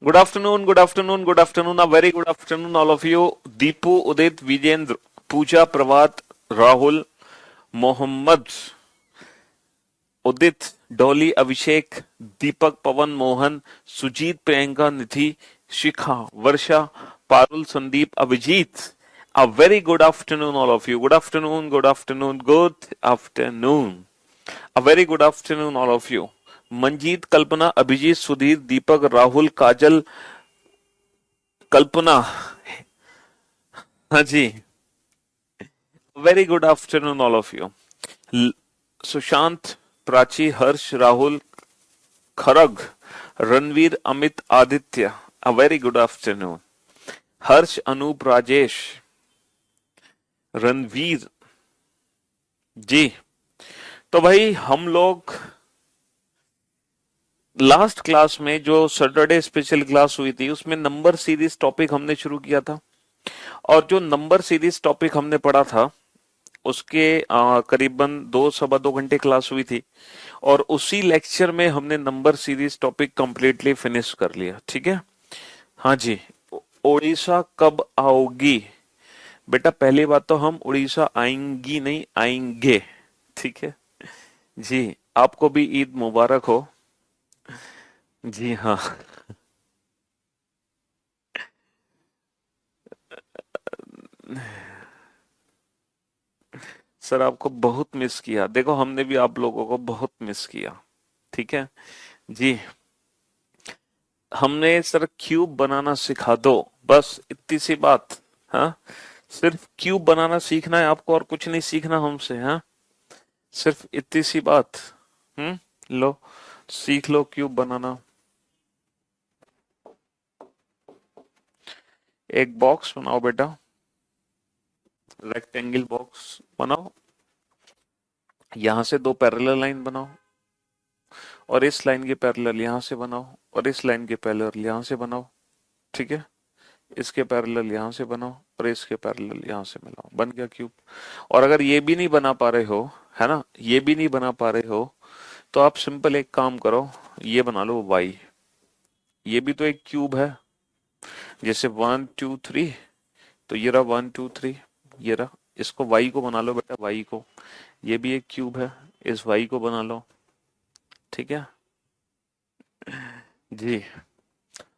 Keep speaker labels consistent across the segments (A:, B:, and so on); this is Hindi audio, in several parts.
A: Good afternoon, good afternoon, good afternoon. A very good afternoon, all of you. Deepu, Udit, Vijendra, Pooja, Pravat, Rahul, Mohammed, Udit, Dolly, Abhishek, Deepak, Pawan, Mohan, Sujit, Priyanka, Nidhi, Shikha, Varsha, Parul, Sandeep, Abhijit. A very good afternoon, all of you. Good afternoon, good afternoon, good afternoon. A very good afternoon, all of you. Manjeet, कल्पना, अभिजीत, सुधीर, दीपक, राहुल, काजल, कल्पना. हाँ जी. Very good afternoon all of you. Sushant, Prachi, Harsh, Rahul, Kharag, Ranveer, Amit, Aditya. A very good afternoon. Harsh, Anoop, Rajesh, Ranveer ji. तो भाई हम लोग लास्ट क्लास में जो सैटरडे स्पेशल क्लास हुई थी उसमें नंबर सीरीज टॉपिक हमने शुरू किया था. और जो नंबर सीरीज टॉपिक हमने पढ़ा था उसके करीबन 2 सवा 2 घंटे क्लास हुई थी. और उसी लेक्चर में हमने number series topic completely finish कर लिया. ठीक है. हाँ जी. उड़ीसा कब आओगी? बेटा पहली बात तो हम उड़ीसा आएंगी नहीं, आएंगे. ठीक है जी. आपको भी ईद मुबारक हो. जी हाँ. सर आपको बहुत मिस किया. देखो हमने भी आप लोगों को बहुत मिस किया. ठीक है जी. हमने सर क्यूब बनाना सिखा दो, बस इतनी सी बात. हाँ. सिर्फ क्यूब बनाना सीखना है आपको और कुछ नहीं सीखना हमसे. हाँ. सिर्फ इतनी सी बात. लो सीख लो क्यूब बनाना. एक बॉक्स बनाओ बेटा. रेक्टेंगल बॉक्स बनाओ. यहां से दो पैरेलल लाइन बनाओ. और इस लाइन के पैरेलल यहां से बनाओ. और इस लाइन के पैरेलल यहां से बनाओ. ठीक है. इसके पैरेलल यहां से बनाओ और इसके पैरेलल यहां से मिलाओ. बन गया क्यूब. और अगर ये भी नहीं बना पा रहे हो, है ना, ये भी नहीं बना पा रहे हो, तो आप सिंपल एक काम करो. ये बना लो वाई. ये भी तो एक क्यूब है. जैसे 1 2 3. तो ये रहा 1 2 3. ये रहा. इसको वाई को बना लो बेटा, वाई को. ये भी एक क्यूब है. इस वाई को बना लो. ठीक है जी.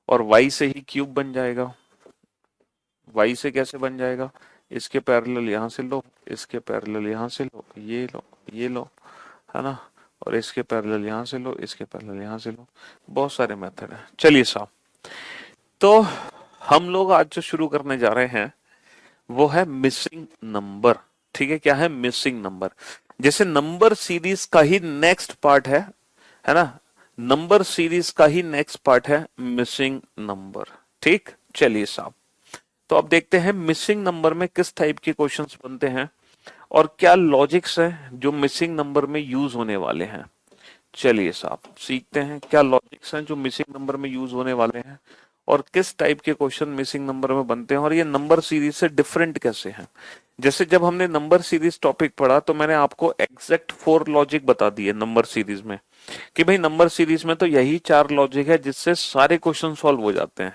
A: और वाई से ही क्यूब बन जाएगा. वाई से कैसे बन जाएगा? इसके पैरेलल यहां से लो, इसके पैरेलल यहां से लो, ये लो, ये लो, है ना. और इसके पैरेलल यहां से लो, इसके पैरेलल यहां से लो. बहुत सारे मेथड है. चलिए साहब. तो हम लोग आज जो शुरू करने जा रहे हैं वो है मिसिंग नंबर. ठीक है. क्या है? Missing number. जैसे नंबर सीरीज का ही नेक्स्ट पार्ट है ना. नंबर सीरीज का ही नेक्स्ट पार्ट है मिसिंग नंबर. ठीक. चलिए साहब. तो अब देखते हैं मिसिंग नंबर में किस टाइप के क्वेश्चंस बनते हैं और क्या लॉजिक्स हैं जो मिसिंग नंबर में यूज होने वाले हैं. चलिए साहब सीखते हैं क्या लॉजिक्स हैं जो मिसिंग नंबर में यूज होने वाले हैं और किस टाइप के क्वेश्चन मिसिंग नंबर में बनते हैं और ये नंबर सीरीज से डिफरेंट कैसे हैं. जैसे जब हमने नंबर सीरीज टॉपिक पढ़ा तो मैंने आपको एग्जैक्ट 4 लॉजिक बता दिए नंबर सीरीज में कि भाई नंबर सीरीज में तो यही 4 लॉजिक है जिससे सारे क्वेश्चन सॉल्व हो जाते हैं.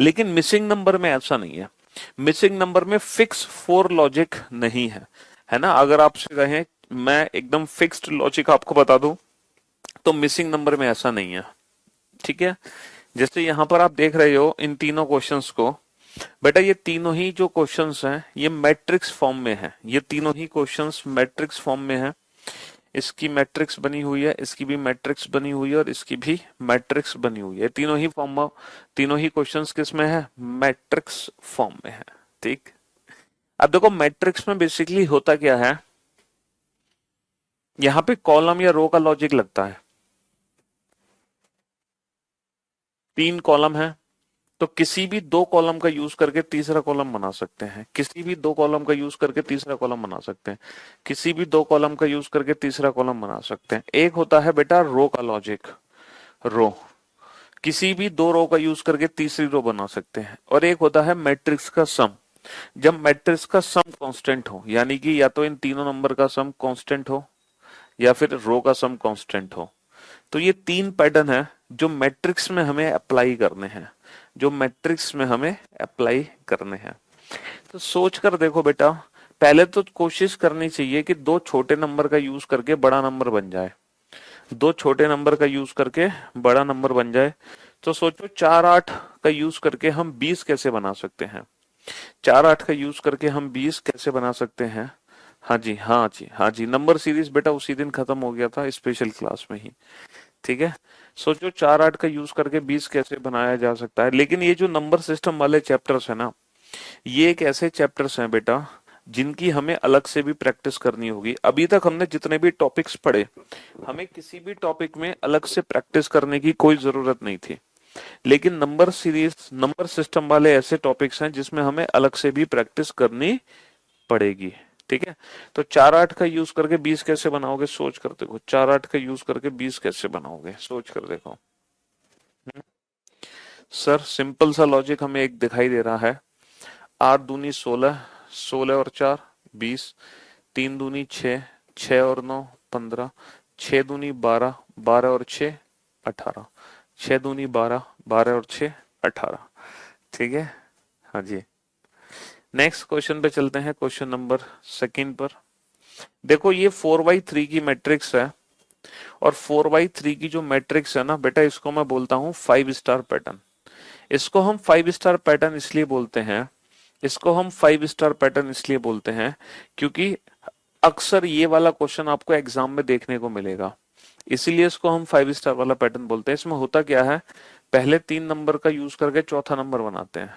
A: लेकिन मिसिंग नंबर में ऐसा नहीं है. मिसिंग नंबर में फिक्स 4 लॉजिक नहीं है ना. अगर आपसे कहें मैं एकदम फिक्स्ड लॉजिक आपको बता दूं तो मिसिंग नंबर में ऐसा नहीं है. ठीक है. जैसे यहां पर आप देख रहे हो इन तीनों क्वेश्चंस को. बेटा ये तीनों ही जो क्वेश्चंस हैं ये मैट्रिक्स फॉर्म में है. ये तीनों ही क्वेश्चंस मैट्रिक्स फॉर्म में है. इसकी मैट्रिक्स बनी हुई है, इसकी भी मैट्रिक्स बनी हुई है और इसकी भी मैट्रिक्स बनी हुई है. तीनों ही फॉर्म, तीनों ही क्वेश्चंस किस में है? मैट्रिक्स फॉर्म में है. ठीक. अब देखो मैट्रिक्स में बेसिकली होता क्या है. यहां पे कॉलम या रो का लॉजिक लगता है. 3 कॉलम है तो किसी भी 2 कॉलम का यूज करके तीसरा कॉलम बना सकते हैं. किसी भी 2 कॉलम का यूज करके तीसरा कॉलम बना सकते हैं. किसी भी 2 कॉलम का यूज करके तीसरा कॉलम बना सकते हैं. एक होता है बेटा रो का लॉजिक. रो. किसी भी 2 रो का यूज करके तीसरी रो बना सकते हैं. और एक होता है मैट्रिक्स का सम. जब मैट्रिक्स का सम कांस्टेंट हो, यानी कि या तो इन तीनों नंबर का सम कांस्टेंट हो या फिर रो का सम कांस्टेंट हो. तो ये 3 पैटर्न है जो मैट्रिक्स में हमें अप्लाई करने हैं. जो मैट्रिक्स में हमें अप्लाई करने हैं। तो सोच कर देखो बेटा, पहले तो कोशिश करनी चाहिए कि दो छोटे नंबर का यूज करके बड़ा नंबर बन जाए, दो छोटे नंबर का यूज करके बड़ा नंबर बन जाए। तो सोचो 4 8 का यूज करके हम 20 कैसे बना सकते हैं, 4 8 का यूज करके हम 20 कैसे बना सकते हैं। हाँ जी, हाँ जी, हाँ जी, नंबर सीरीज बेटा उसी दिन खत्म हो गया था स्पेशल क्लास में ही। ठीक है, सोचो 4 8 का यूज करके 20 कैसे बनाया जा सकता है। लेकिन ये जो नंबर सिस्टम वाले चैप्टर्स है ना, ये एक ऐसे चैप्टर्स हैं बेटा जिनकी हमें अलग से भी प्रैक्टिस करनी होगी। अभी तक हमने जितने भी टॉपिक्स पढ़े, हमें किसी भी टॉपिक में अलग से प्रैक्टिस करने की कोई जरूरत नहीं थी। लेकिन नंबर सीरीज, नंबर सिस्टम वाले ऐसे टॉपिक्स हैं जिसमें हमें अलग से भी प्रैक्टिस करनी पड़ेगी। ठीक है, तो 4 8 का यूज करके 20 कैसे बनाओगे, सोच कर देखो। 4 8 का यूज करके 20 कैसे बनाओगे, सोच कर देखो। सर सिंपल सा लॉजिक हमें एक दिखाई दे रहा है। 8 दूनी 16, 16 और 4 20, 3 दूनी 6, 6 और 9 15, 6 दूनी 12, 12 और 6 18, 6 दूनी 12, 12 और 6 18। ठीक है, हाँ जी। नेक्स्ट क्वेश्चन पे चलते हैं, क्वेश्चन नंबर सेकंड पर। देखो ये 4x3 की मैट्रिक्स है, और 4x3 की जो मैट्रिक्स है ना बेटा, इसको मैं बोलता हूँ 5 स्टार पैटर्न। इसको हम 5 स्टार पैटर्न इसलिए बोलते हैं, इसको हम 5 स्टार पैटर्न इसलिए बोलते हैं क्योंकि अक्सर ये वाला क्वेश्चन आपको एग्जाम में देखने को मिलेगा। इसीलिए इसको हम 5 स्टार वाला पैटर्न बोलते हैं। इसमें होता क्या है, पहले 3 नंबर का यूज करके चौथा नंबर बनाते हैं,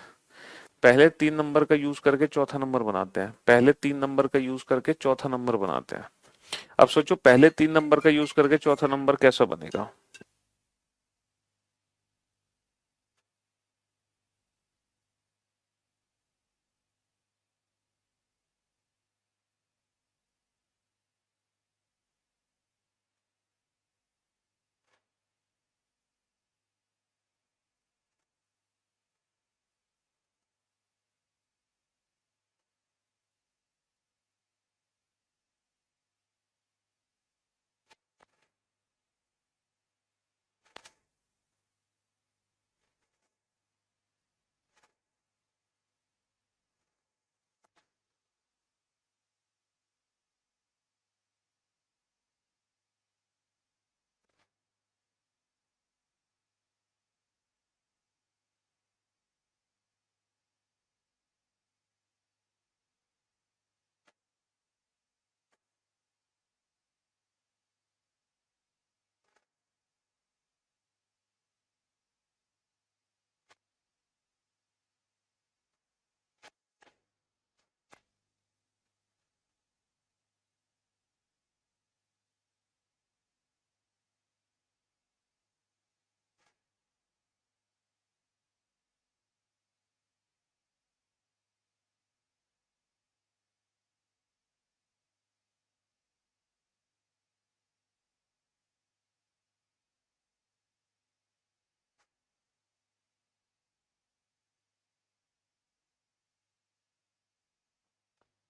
A: पहले 3 नंबर का यूज करके चौथा नंबर बनाते हैं, पहले 3 नंबर का यूज करके चौथा नंबर बनाते हैं। अब सोचो पहले 3 नंबर का यूज करके चौथा नंबर कैसा बनेगा।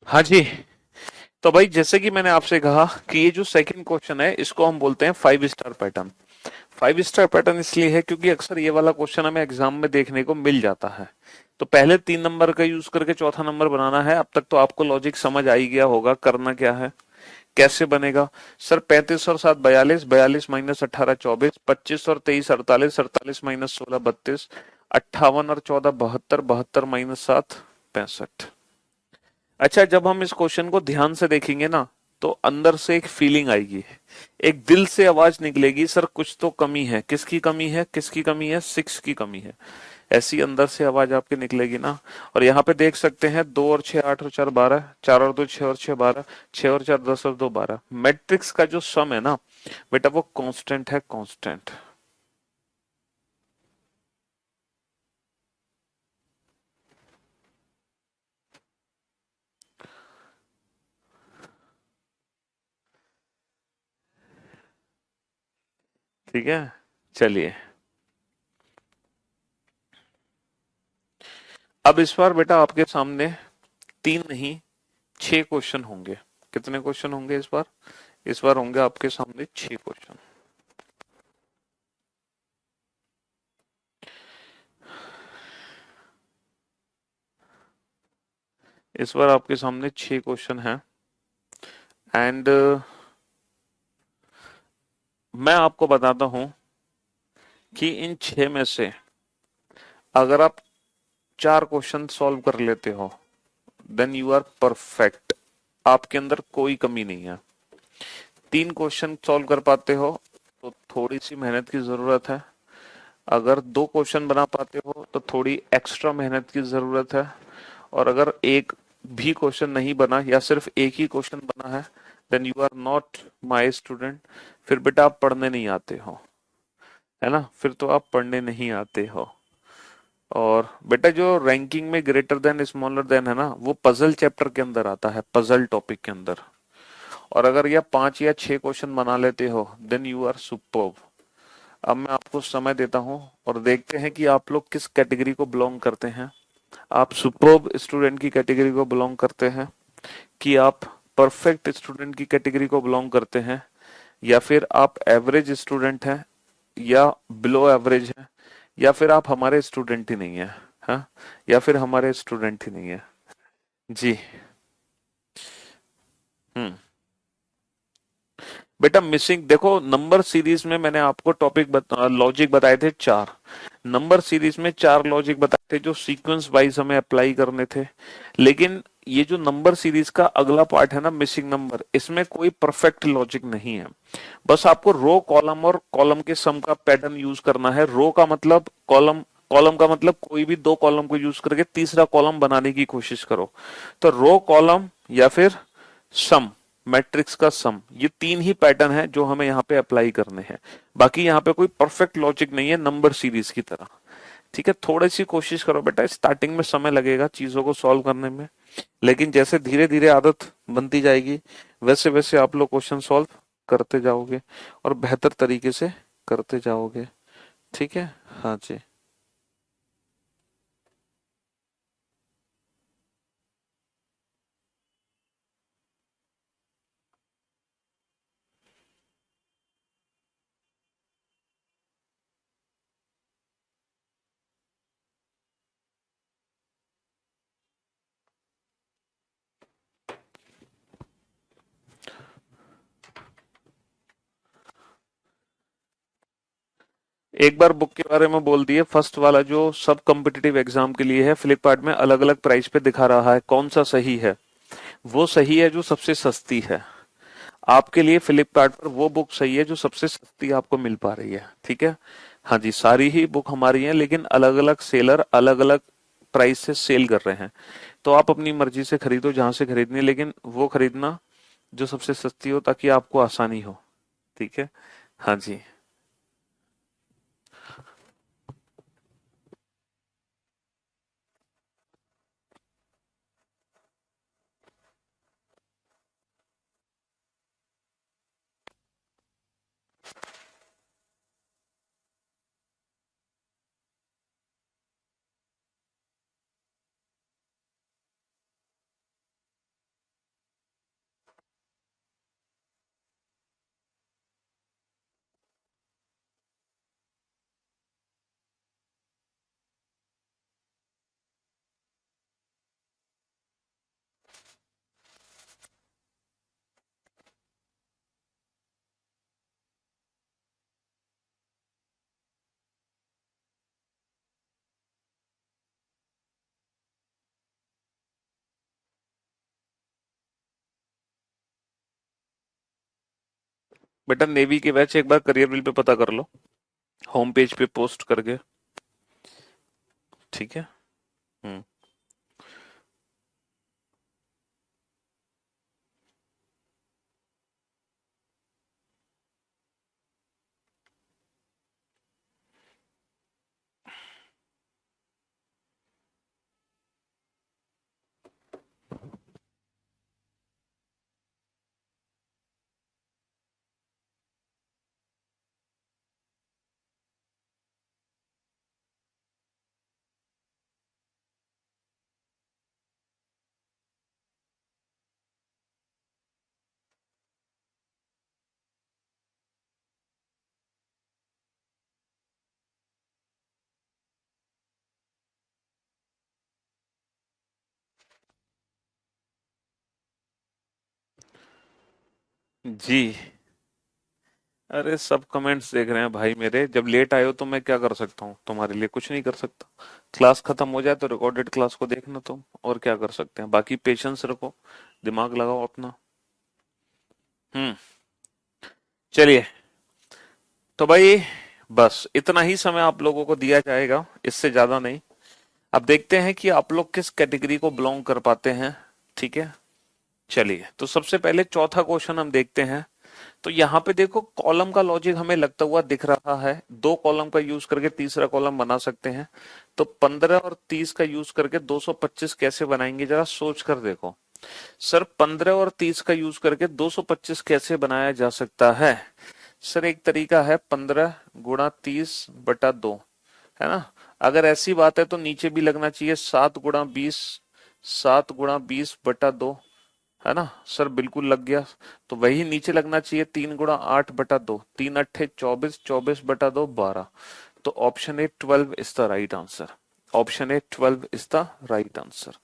A: हाँ जी, तो भाई जैसे कि मैंने आपसे कहा कि ये जो सेकंड क्वेश्चन है इसको हम बोलते हैं 5 स्टार पैटर्न। 5 स्टार पैटर्न इसलिए है क्योंकि अक्सर ये वाला क्वेश्चन हमें एग्जाम में देखने को मिल जाता है। तो पहले 3 नंबर का यूज करके चौथा नंबर बनाना है। अब तक तो आपको लॉजिक समझ आ ही गया होगा करना क्या है, कैसे बनेगा। सर 35 और 7 42, 42 - 18 24, 25 और 23 48, 48 - 16 32, 58 और 14 72, 72 - 7 65। अच्छा, जब हम इस क्वेश्चन को ध्यान से देखेंगे ना, तो अंदर से एक फीलिंग आएगी, एक दिल से आवाज निकलेगी, सर कुछ तो कमी है। किसकी कमी है, किसकी कमी है, 6 की कमी है। ऐसी अंदर से आवाज आपके निकलेगी ना। और यहाँ पे देख सकते हैं 2 और 6 8 और 4 12, 4 और 2 6 और 6 12, 6 और 4 10 और 2 12। मैट्रिक्स का जो सम है ना बेटा, वो कांस्टेंट है, कांस्टेंट। ठीक है, चलिए अब इस बार बेटा आपके सामने 3 नहीं 6 क्वेश्चन होंगे। कितने क्वेश्चन होंगे इस बार? इस बार होंगे आपके सामने 6 क्वेश्चन। इस बार आपके सामने 6 क्वेश्चन हैं एंड मैं आपको बताता हूं कि इन 6 में से अगर आप 4 क्वेश्चन सॉल्व कर लेते हो देन यू आर परफेक्ट। आपके अंदर कोई कमी नहीं है। 3 क्वेश्चन सॉल्व कर पाते हो तो थोड़ी सी मेहनत की जरूरत है। अगर 2 क्वेश्चन बना पाते हो तो थोड़ी एक्स्ट्रा मेहनत की जरूरत है। और अगर एक भी क्वेश्चन नहीं बना या सिर्फ एक ही क्वेश्चन बना है then you are not my student. फिर बेटा आप पढ़ने नहीं आते हो, है ना, फिर तो आप पढ़ने नहीं आते हो। और बेटा जो रैंकिंग में ग्रेटर देन स्मॉलर देन है ना, वो पजल चैप्टर के अंदर आता है, पजल टॉपिक के अंदर। और अगर ये 5 या 6 क्वेश्चन बना लेते हो देन यू आर सुपर्ब। अब मैं आपको समय देता हूं और देखते हैं कि आप लोग किस कैटेगरी को बिलोंग करते हैं। आप सुपर्ब स्टूडेंट की कैटेगरी को बिलोंग करते हैं, कि आप परफेक्ट स्टूडेंट की कैटेगरी को बिलोंग करते हैं, या फिर आप एवरेज स्टूडेंट हैं, या बिलो एवरेज हैं, या फिर आप हमारे स्टूडेंट ही नहीं है। हाँ, या फिर हमारे स्टूडेंट ही नहीं है। जी। हम्म। बेटा मिसिंग देखो, नंबर सीरीज में मैंने आपको लॉजिक बताए थे 4। नंबर सीरीज में 4 लॉजिक बताए थे जो सीक्वेंस वाइज हमें अप्लाई करने थे। लेकिन ये जो नंबर सीरीज का अगला पार्ट है ना, मिसिंग नंबर, इसमें कोई परफेक्ट लॉजिक नहीं है। बस आपको रो कॉलम और कॉलम के सम का पैटर्न यूज करना है। रो का मतलब कॉलम, कॉलम का मतलब कोई भी 2 कॉलम को यूज करके तीसरा कॉलम बनाने की कोशिश करो। तो रो कॉलम या फिर सम, मैट्रिक्स का सम, ये 3 ही पैटर्न है जो हमें यहाँ पे अप्लाई करने हैं। बाकी यहाँ पे कोई परफेक्ट लॉजिक नहीं है नंबर सीरीज की तरह। ठीक है, थोड़ी सी कोशिश करो बेटा, स्टार्टिंग में समय लगेगा चीजों को सॉल्व करने में, लेकिन जैसे धीरे धीरे आदत बनती जाएगी वैसे वैसे आप लोग क्वेश्चन सॉल्व करते जाओगे और बेहतर तरीके से करते जाओगे। ठीक है। हाँ जी। एक बार बुक के बारे में बोल दिए। फर्स्ट वाला जो सब कॉम्पिटिटिव एग्जाम के लिए है, फ्लिपकार्ट में अलग अलग प्राइस पे दिखा रहा है, कौन सा सही है? वो सही है जो सबसे सस्ती है। आपके लिए फ्लिपकार्ट पर वो बुक सही है जो सबसे सस्ती आपको मिल पा रही है। ठीक है। हाँ जी, सारी ही बुक हमारी हैं लेकिन अलग अलग सेलर अलग अलग प्राइस से सेल कर रहे हैं। तो आप अपनी मर्जी से खरीदो जहां से खरीदनी है, लेकिन वो खरीदना जो सबसे सस्ती हो ताकि आपको आसानी हो। ठीक है। हाँ जी। बेटा नेवी के बैच एक बार करियर बिल पे पता कर लो, होम पेज पे पोस्ट करके। ठीक है। हम्म। जी। अरे सब कमेंट्स देख रहे हैं भाई मेरे, जब लेट आए हो तो मैं क्या कर सकता हूँ, तुम्हारे लिए कुछ नहीं कर सकता। क्लास खत्म हो जाए तो रिकॉर्डेड क्लास को देखना तुम, और क्या कर सकते हैं, बाकी पेशेंस रखो, दिमाग लगाओ अपना। हम्म। चलिए, तो भाई बस इतना ही समय आप लोगों को दिया जाएगा, इससे ज्यादा नहीं। अब देखते हैं कि आप लोग किस कैटेगरी को बिलोंग कर पाते हैं। ठीक है, चलिए तो सबसे पहले चौथा क्वेश्चन हम देखते हैं। तो यहाँ पे देखो कॉलम का लॉजिक हमें लगता हुआ दिख रहा है, दो कॉलम का यूज करके तीसरा कॉलम बना सकते हैं। तो 15 और 30 का यूज करके 225 कैसे बनाएंगे, जरा सोच कर देखो। सर 15 और 30 का यूज करके 225 कैसे बनाया जा सकता है। सर एक तरीका है 15 गुणा 30 बटा 2, है ना। अगर ऐसी बात है तो नीचे भी लगना चाहिए 7 गुणा 20, 7 गुणा 20 बटा 2, है ना। सर बिल्कुल लग गया। तो वही नीचे लगना चाहिए 3 गुणा 8 बटा 2, 3 अट्ठे 24, 24 बटा 2 12। तो option A 12 is the right answer. Option A 12 is the right answer.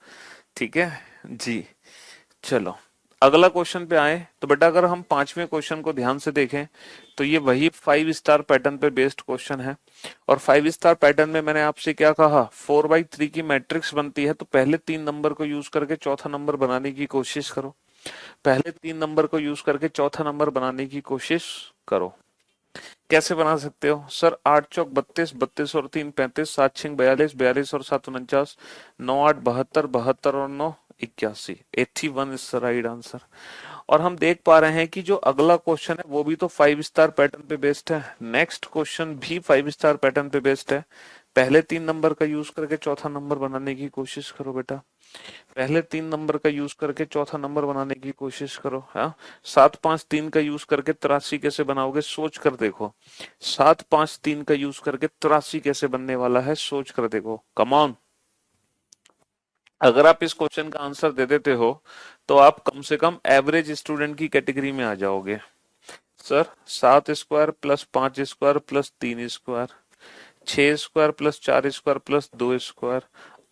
A: ठीक है जी। चलो अगला क्वेश्चन पे आए तो बेटा, अगर हम पांचवें क्वेश्चन को ध्यान से देखें तो ये वही 5 स्टार पैटर्न पे बेस्ड क्वेश्चन है। और 5 स्टार पैटर्न में मैंने आपसे क्या कहा, 4/3 की मैट्रिक्स बनती है, तो पहले 3 नंबर को यूज करके चौथा नंबर बनाने की कोशिश करो। पहले 3 नंबर को यूज करके चौथा नंबर बनाने की कोशिश करो। कैसे बना सकते हो सर, 8 चौक 32, 32 और 3 35, 7 6 42, 42 और 7 49, 9 8 72, 72 और 9 81, 81 इज द राइट आंसर। और हम देख पा रहे हैं कि जो अगला क्वेश्चन है वो भी तो 5 स्टार पैटर्न पे बेस्ड है, नेक्स्ट क्वेश्चन भी 5 स्टार पैटर्न पे बेस्ड है। पहले 3 नंबर का यूज करके चौथा नंबर बनाने की कोशिश करो बेटा। पहले 3 नंबर का यूज करके चौथा नंबर बनाने की कोशिश करो। हाँ, 7 5 3 का यूज करके 83 कैसे बनाओगे, सोच कर देखो। 7 5 3 का यूज करके 83 कैसे बनने वाला है, सोच कर देखो, कम ऑन। अगर आप इस क्वेश्चन का आंसर दे देते हो तो आप कम से कम एवरेज स्टूडेंट की कैटेगरी में आ जाओगे। Sir 7 square plus 5 square plus 3 square, 6 square plus 4 square plus 2 square,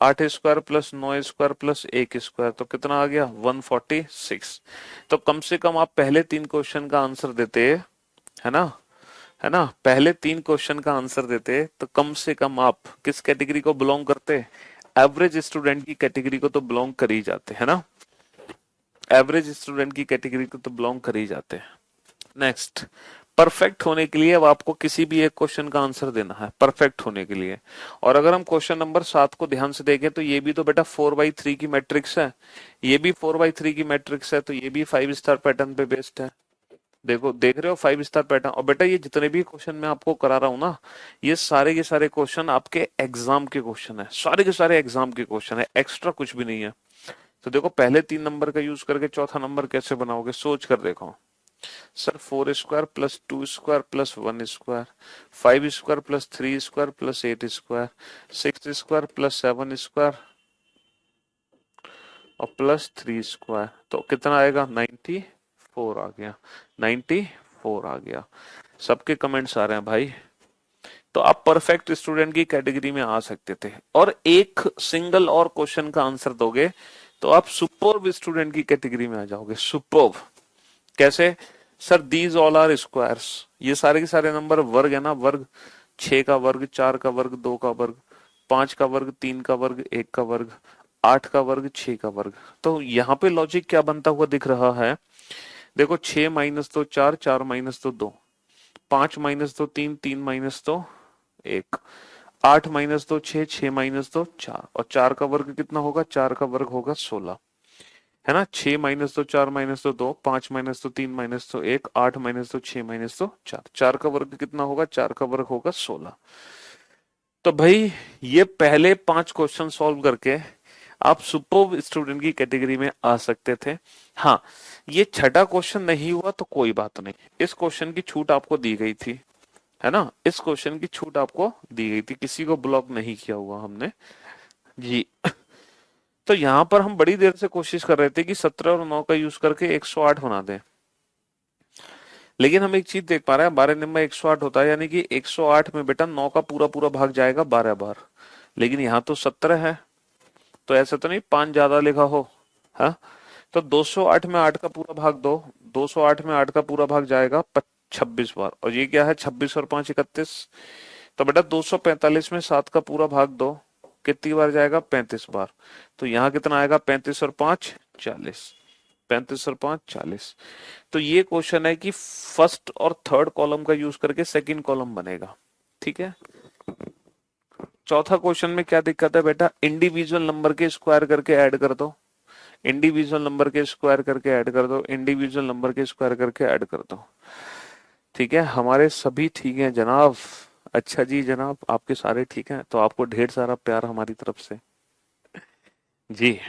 A: 8 square plus 9 square plus 1 square, तो कितना आ गया 146। तो कम से कम आप पहले 3 क्वेश्चन का आंसर देते, है ना, है ना, पहले 3 क्वेश्चन का आंसर देते तो कम से कम आप किस कैटेगरी को बिलोंग करते, एवरेज स्टूडेंट की कैटेगरी को तो बिलोंग कर ही जाते, है ना। एवरेज स्टूडेंट की कैटेगरी को तो बिलोंग कर ही जाते हैं। नेक्स्ट, परफेक्ट होने के लिए अब आपको किसी भी एक क्वेश्चन का आंसर देना है, परफेक्ट होने के लिए। और अगर हम क्वेश्चन नंबर 7 को ध्यान से देखें तो ये भी तो बेटा 4/3 की मैट्रिक्स है, ये भी 4/3 की मैट्रिक्स है, तो ये भी 5 स्टार पैटर्न पे बेस्ड है। देखो देख रहे हो 5 स्टार पैटर्न। और बेटा ये जितने भी क्वेश्चन मैं आपको करा रहा हूं ना, ये सारे के सारे क्वेश्चन आपके एग्जाम के क्वेश्चन है, सारे के सारे एग्जाम के क्वेश्चन है, एक्स्ट्रा कुछ भी नहीं है। तो देखो पहले 3 नंबर का यूज करके चौथा नंबर कैसे बनाओगे, सोच कर देखो। Sir 4 square plus 2 square plus 1 square, 5 square plus 3 square plus 8 square, 6 square plus 7 square और प्लस 3 स्क्वायर, तो कितना आएगा 94 आ गया, 94 आ गया। सबके कमेंट्स आ रहे हैं भाई। तो आप परफेक्ट स्टूडेंट की कैटेगरी में आ सकते थे, और एक सिंगल और क्वेश्चन का आंसर दोगे तो आप सुपर्ब स्टूडेंट की कैटेगरी में आ जाओगे। सुपर्ब कैसे, sir these all are squares, ये सारे के सारे नंबर वर्ग है ना, वर्ग, 6 का वर्ग, 4 का वर्ग, 2 का वर्ग, 5 का वर्ग, 3 का वर्ग, 1 का वर्ग, 8 का वर्ग, 6 का वर्ग। तो यहाँ पे लॉजिक क्या बनता हुआ दिख रहा है, देखो 6 - 2 4, 4 - 2 2, 5 - 2 3, 3 - 2 1, 8 - 2 6, 6 - 2 4, और 4 का वर्ग कितना होगा, 4 का वर्ग होगा 16, है ना। 6 - 2 4 - 2 2, 5 - 2 3 - 2 1, 8 - 2 6 - 2 4, 4 का वर्ग कितना होगा, 4 का वर्ग होगा 16। तो भाई ये पहले 5 क्वेश्चन सॉल्व करके आप सुपर स्टूडेंट की कैटेगरी में आ सकते थे। हाँ, ये छठा क्वेश्चन नहीं हुआ तो कोई बात नहीं, इस क्वेश्चन की छूट आपको दी गई थी, है ना, इस क्वेश्चन की छूट आपको दी गई थी, किसी को ब्लॉक नहीं किया हुआ हमने जी। तो यहां पर हम बड़ी देर से कोशिश कर रहे थे कि 17 और 9 का यूज करके 108 बना दें, लेकिन हम एक चीज देख पा रहे हैं, 12 नंबर 108 होता है, यानी कि 108 में बेटा 9 का पूरा पूरा भाग जाएगा 12 बार, लेकिन यहाँ तो 17 है, तो ऐसा तो नहीं 5 ज्यादा लिखा हो। हाँ, तो 208 में 8 का पूरा भाग दो, 208 में 8 का पूरा भाग जाएगा 26 बार, और ये क्या है 26 और 5 31। तो बेटा 245 में 7 का पूरा भाग दो, कितनी बार जाएगा 35 बार। तो यहाँ कितना आएगा 35 और 5 40, 35 और 5 40। तो ये क्वेश्चन है कि फर्स्ट और थर्ड कॉलम का यूज करके सेकंड कॉलम बनेगा। ठीक है। चौथा क्वेश्चन में क्या दिक्कत है बेटा, इंडिविजुअल नंबर के स्क्वायर करके ऐड कर दो, इंडिविजुअल नंबर के स्क्वायर करके ऐड कर दो, इंडिविजुअल नंबर के स्क्वायर करके ऐड कर दो। ठीक है, हमारे सभी ठीक हैं जनाब। अच्छा जी जनाब, आपके सारे ठीक हैं, तो आपको ढेर सारा प्यार हमारी तरफ से। जी।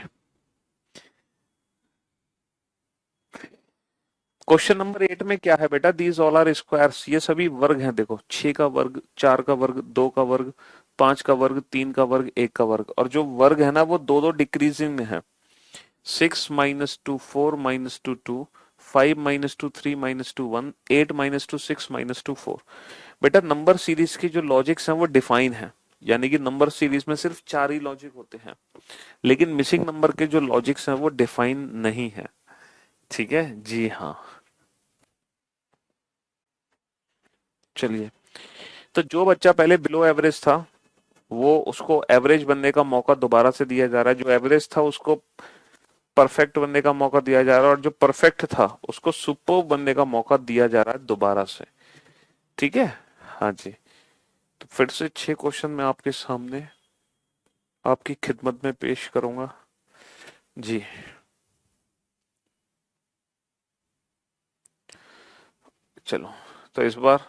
A: क्वेश्चन नंबर 8 में क्या है बेटा, दीज ऑल आर स्क्वायर्स, ये सभी वर्ग हैं। देखो 6 का वर्ग, 4 का वर्ग, 2 का वर्ग, 5 का वर्ग, 3 का वर्ग, 1 का वर्ग, और जो वर्ग है ना वो दो दो डिक्रीजिंग में है। 6 - 2 4 - 2 2, 5 - 2 3 - 2 1, 8 - 2 6 - 2 4। बेटा नंबर सीरीज की जो लॉजिक्स हैं वो डिफाइन है, यानी कि नंबर सीरीज में सिर्फ 4 ही लॉजिक होते हैं, लेकिन मिसिंग नंबर के जो लॉजिक्स हैं वो डिफाइन नहीं है। ठीक है जी हाँ। चलिए, तो जो बच्चा पहले बिलो एवरेज था वो, उसको एवरेज बनने का मौका दोबारा से दिया जा रहा है, जो एवरेज था उसको परफेक्ट बनने का मौका दिया जा रहा है, और जो परफेक्ट था उसको सुपर बनने का मौका दिया जा रहा है दोबारा से। ठीक है। हाँ जी। तो फिर से 6 क्वेश्चन मैं आपके सामने आपकी खिदमत में पेश करूंगा। जी। चलो, तो इस बार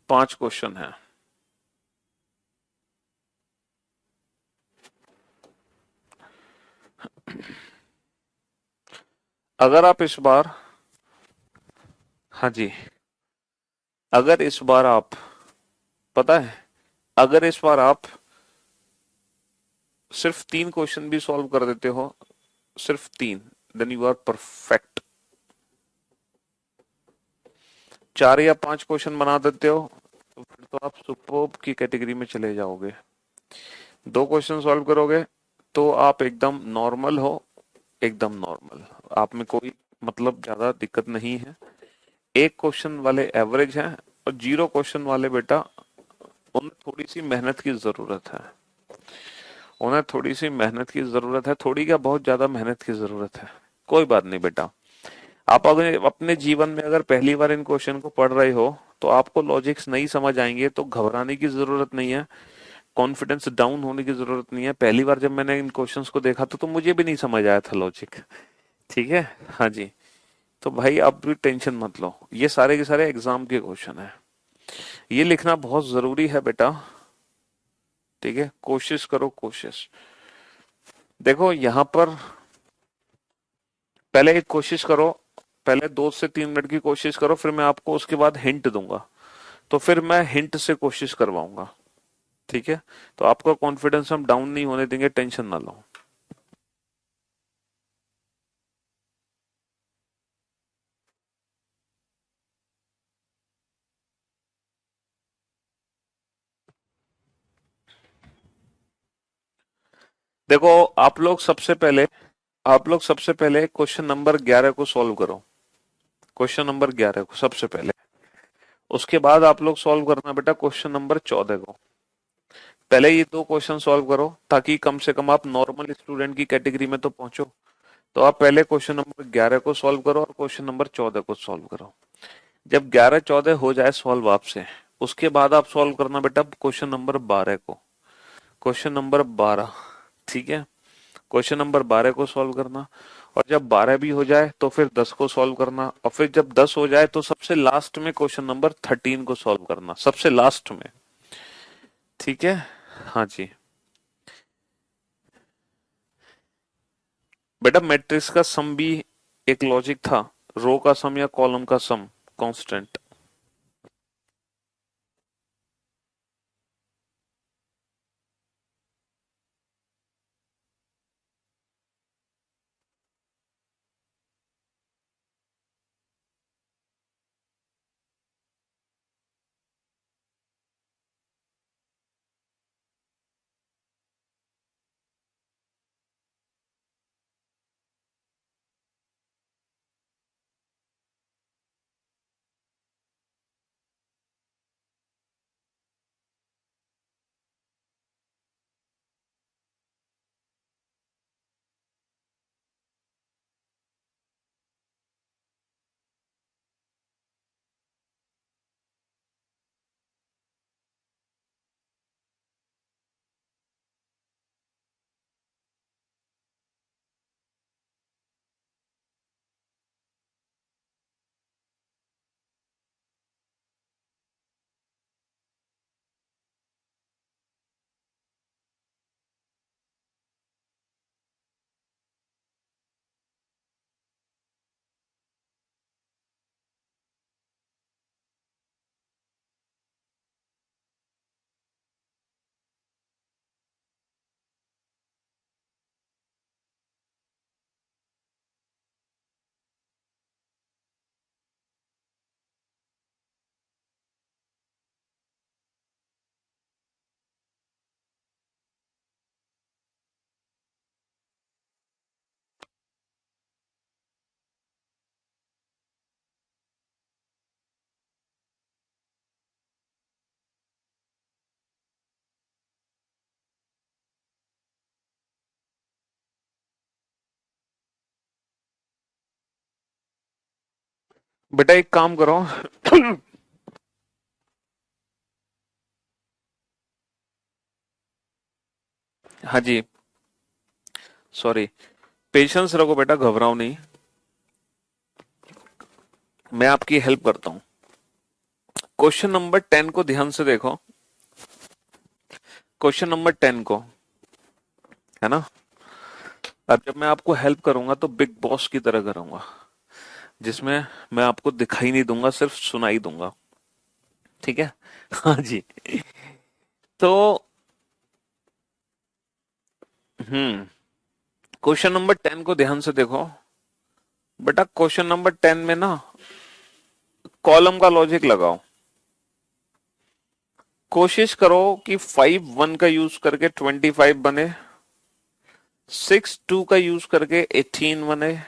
A: 5 क्वेश्चन है। अगर आप इस बार, हाँ जी, अगर इस बार आप, पता है, अगर इस बार आप सिर्फ 3 क्वेश्चन भी सॉल्व कर देते हो, सिर्फ 3, देन यू आर परफेक्ट। 4 या 5 क्वेश्चन बना देते हो तो फिर तो आप सुपर्ब की कैटेगरी में चले जाओगे। 2 क्वेश्चन सॉल्व करोगे तो आप एकदम नॉर्मल हो, एकदम नॉर्मल, आप में कोई मतलब ज्यादा दिक्कत नहीं है। 1 क्वेश्चन वाले एवरेज हैं, और 0 क्वेश्चन वाले बेटा उन्हें थोड़ी सी मेहनत की जरूरत है, उन्हें थोड़ी सी मेहनत की जरूरत है, थोड़ी क्या बहुत ज्यादा मेहनत की जरूरत है। कोई बात नहीं बेटा, आप अगर अपने जीवन में अगर पहली बार इन क्वेश्चन को पढ़ रहे हो तो आपको लॉजिक्स नहीं समझ आएंगे, तो घबराने की जरूरत नहीं है, कॉन्फिडेंस डाउन होने की जरूरत नहीं है। पहली बार जब मैंने इन क्वेश्चंस को देखा तो मुझे भी नहीं समझ आया था लॉजिक। ठीक है। हाँ जी। तो भाई आप भी टेंशन मत लो, ये सारे के सारे एग्जाम के क्वेश्चन है, ये लिखना बहुत जरूरी है बेटा। ठीक है, कोशिश करो कोशिश। देखो यहाँ पर पहले एक कोशिश करो, पहले 2 से 3 मिनट की कोशिश करो, फिर मैं आपको उसके बाद हिंट दूंगा, तो फिर मैं हिंट से कोशिश करवाऊंगा। ठीक है। तो आपका कॉन्फिडेंस हम डाउन नहीं होने देंगे, टेंशन ना लो। देखो आप लोग सबसे पहले क्वेश्चन नंबर 11 को सॉल्व करो, क्वेश्चन नंबर 11 को सबसे पहले। उसके बाद आप लोग सॉल्व करना बेटा क्वेश्चन नंबर 14 को। पहले ये 2 क्वेश्चन सॉल्व करो ताकि कम से कम आप नॉर्मल स्टूडेंट की कैटेगरी में तो पहुंचो। तो आप पहले क्वेश्चन नंबर 11 को सॉल्व करो और क्वेश्चन नंबर 14 को सॉल्व करो। जब 11 14 हो जाए सॉल्व आपसे, उसके बाद आप सॉल्व करना बेटा क्वेश्चन नंबर 12 को, क्वेश्चन नंबर 12। ठीक है। क्वेश्चन नंबर 12 को सॉल्व करना, और जब 12 भी हो जाए तो फिर 10 को सॉल्व करना, और फिर जब 10 हो जाए तो सबसे लास्ट में क्वेश्चन नंबर 13 को सॉल्व करना, सबसे लास्ट में। ठीक है। हाँ जी। बेटा मैट्रिक्स का सम भी एक लॉजिक था, रो का सम या कॉलम का सम कांस्टेंट। बेटा एक काम करो। हाँ जी। सॉरी। पेशेंस रखो बेटा, घबराओ नहीं। मैं आपकी हेल्प करता हूँ। क्वेश्चन नंबर 10 को ध्यान से देखो। क्वेश्चन नंबर 10 को, है ना। अब जब मैं आपको हेल्प करूंगा तो बिग बॉस की तरह करूंगा, जिसमें मैं आपको दिखाई नहीं दूंगा, सिर्फ सुनाई दूंगा। ठीक है। हाँ जी। तो हम्म क्वेश्चन नंबर 10 को ध्यान से देखो। बेटा क्वेश्चन नंबर 10 में ना कॉलम का लॉजिक लगाओ। कोशिश करो कि 5 1 का यूज करके 25 बने, 6 2 का यूज करके 18 बने,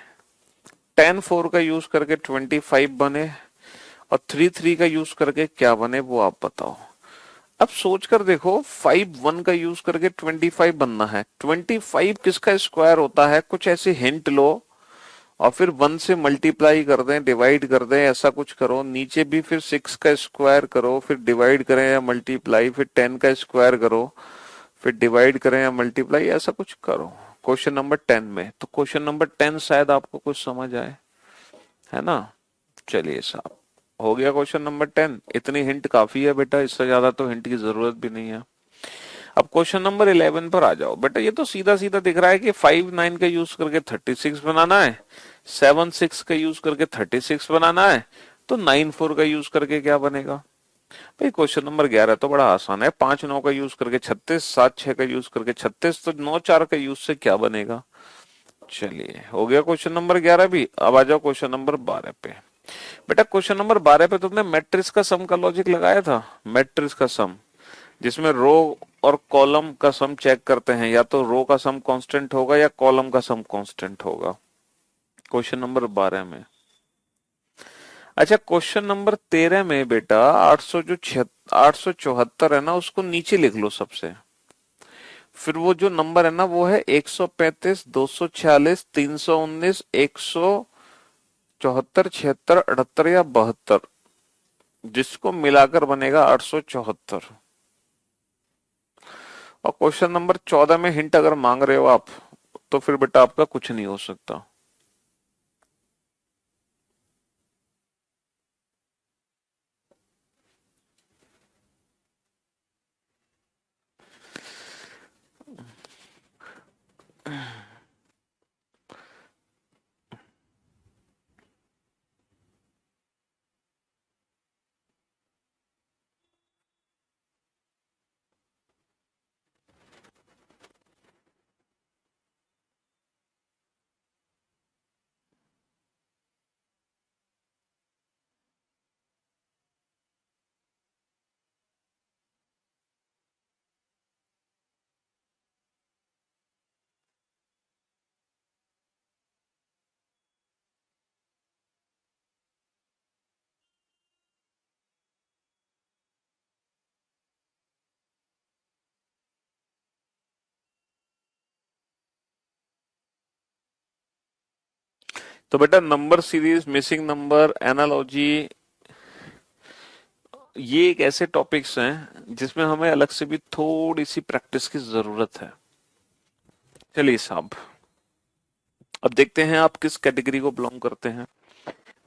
A: 10 4 का यूज करके 25 बने, और 3 3 का यूज करके क्या बने वो आप बताओ। अब सोच कर देखो, 5 1 का यूज करके 25 बनना है। 25 किसका स्क्वायर होता है, कुछ ऐसे हिंट लो और फिर 1 से मल्टीप्लाई कर दें, डिवाइड कर दें, ऐसा कुछ करो। नीचे भी फिर 6 का स्क्वायर करो, फिर डिवाइड करें या मल्टीप्लाई, फिर 10 का स्क्वायर करो, फिर डिवाइड करें या मल्टीप्लाई, ऐसा कुछ करो क्वेश्चन नंबर 10 में। तो क्वेश्चन नंबर 10 शायद आपको कुछ समझ आए, है ना। चलिए साहब, हो गया क्वेश्चन नंबर 10। इतनी हिंट काफी है बेटा, इससे ज्यादा तो हिंट की जरूरत भी नहीं है। अब क्वेश्चन नंबर 11 पर आ जाओ। बेटा ये तो सीधा सीधा दिख रहा है कि 5 9 का यूज करके 36 बनाना है, 7 6 का यूज करके 36 बनाना है, तो 9 4 का यूज करके क्या बनेगा। भाई क्वेश्चन नंबर 11 तो बड़ा आसान है। 5 9 का यूज करके 36, 7 6 का यूज करके 36, तो 9 4 का यूज से क्या बनेगा। चलिए हो गया क्वेश्चन नंबर 11 भी। अब आ जाओ क्वेश्चन नंबर 12 पे। बेटा क्वेश्चन नंबर 12 पे तुमने मैट्रिक्स का सम का लॉजिक लगाया था। मैट्रिक्स का सम, जिसमें रो और कॉलम का सम चेक करते हैं, या तो रो का सम कांस्टेंट होगा या कॉलम का सम कांस्टेंट होगा, क्वेश्चन नंबर 12 में। अच्छा क्वेश्चन नंबर 13 में बेटा 874 है ना, उसको नीचे लिख लो सबसे। फिर वो जो नंबर है ना, वो है 135, 246, 319, 174, 76, 78 या 72, जिसको मिलाकर बनेगा 874। और क्वेश्चन नंबर 14 में हिंट अगर मांग रहे हो आप, तो फिर बेटा आपका कुछ नहीं हो सकता। तो बेटा number series, missing number, analogy, ये एक ऐसे टॉपिक्स हैं जिसमें हमें अलग से भी थोड़ी सी प्रैक्टिस की जरूरत है। चलिए साहब, अब देखते हैं आप किस कैटेगरी को बिलोंग करते हैं।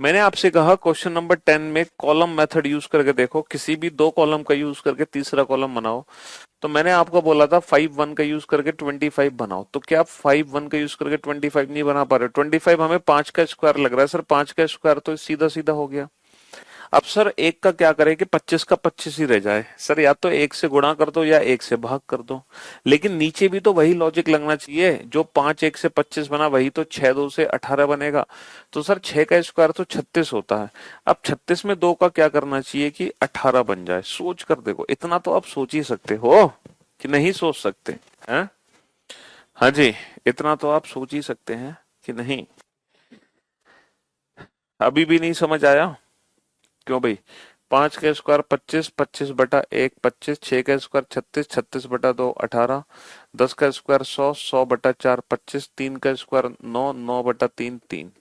A: मैंने आपसे कहा क्वेश्चन नंबर 10 में कॉलम मेथड यूज करके देखो, किसी भी दो कॉलम का यूज करके तीसरा कॉलम बनाओ। तो मैंने आपको बोला था 5 1 का यूज करके 25 बनाओ। तो क्या आप 5 1 का यूज करके 25 नहीं बना पा रहे हो। 25 हमें 5 का स्क्वायर लग रहा है सर, 5 का स्क्वायर तो सीधा सीधा हो गया। अब सर एक का क्या करें कि 25 का 25 ही रह जाए। सर या तो एक से गुणा कर दो या एक से भाग कर दो। लेकिन नीचे भी तो वही लॉजिक लगना चाहिए, जो 5 1 से 25 बना वही तो 6 2 से 18 बनेगा। तो सर 6 का स्क्वायर तो 36 होता है। अब 36 में 2 का क्या करना चाहिए कि 18 बन जाए। सोच कर देखो, इतना तो आप सोच ही सकते हो कि नहीं सोच सकते हैं। हाँ जी, इतना तो आप सोच ही सकते हैं कि नहीं। अभी भी नहीं समझ आया। क्यों भाई। 5 का स्क्वायर 25, 25/1 25, 6 का स्क्वायर 36, 36/2 18, 10 का स्क्वायर 100, 100/4 25, 3 का स्क्वायर 9, 9/3 3।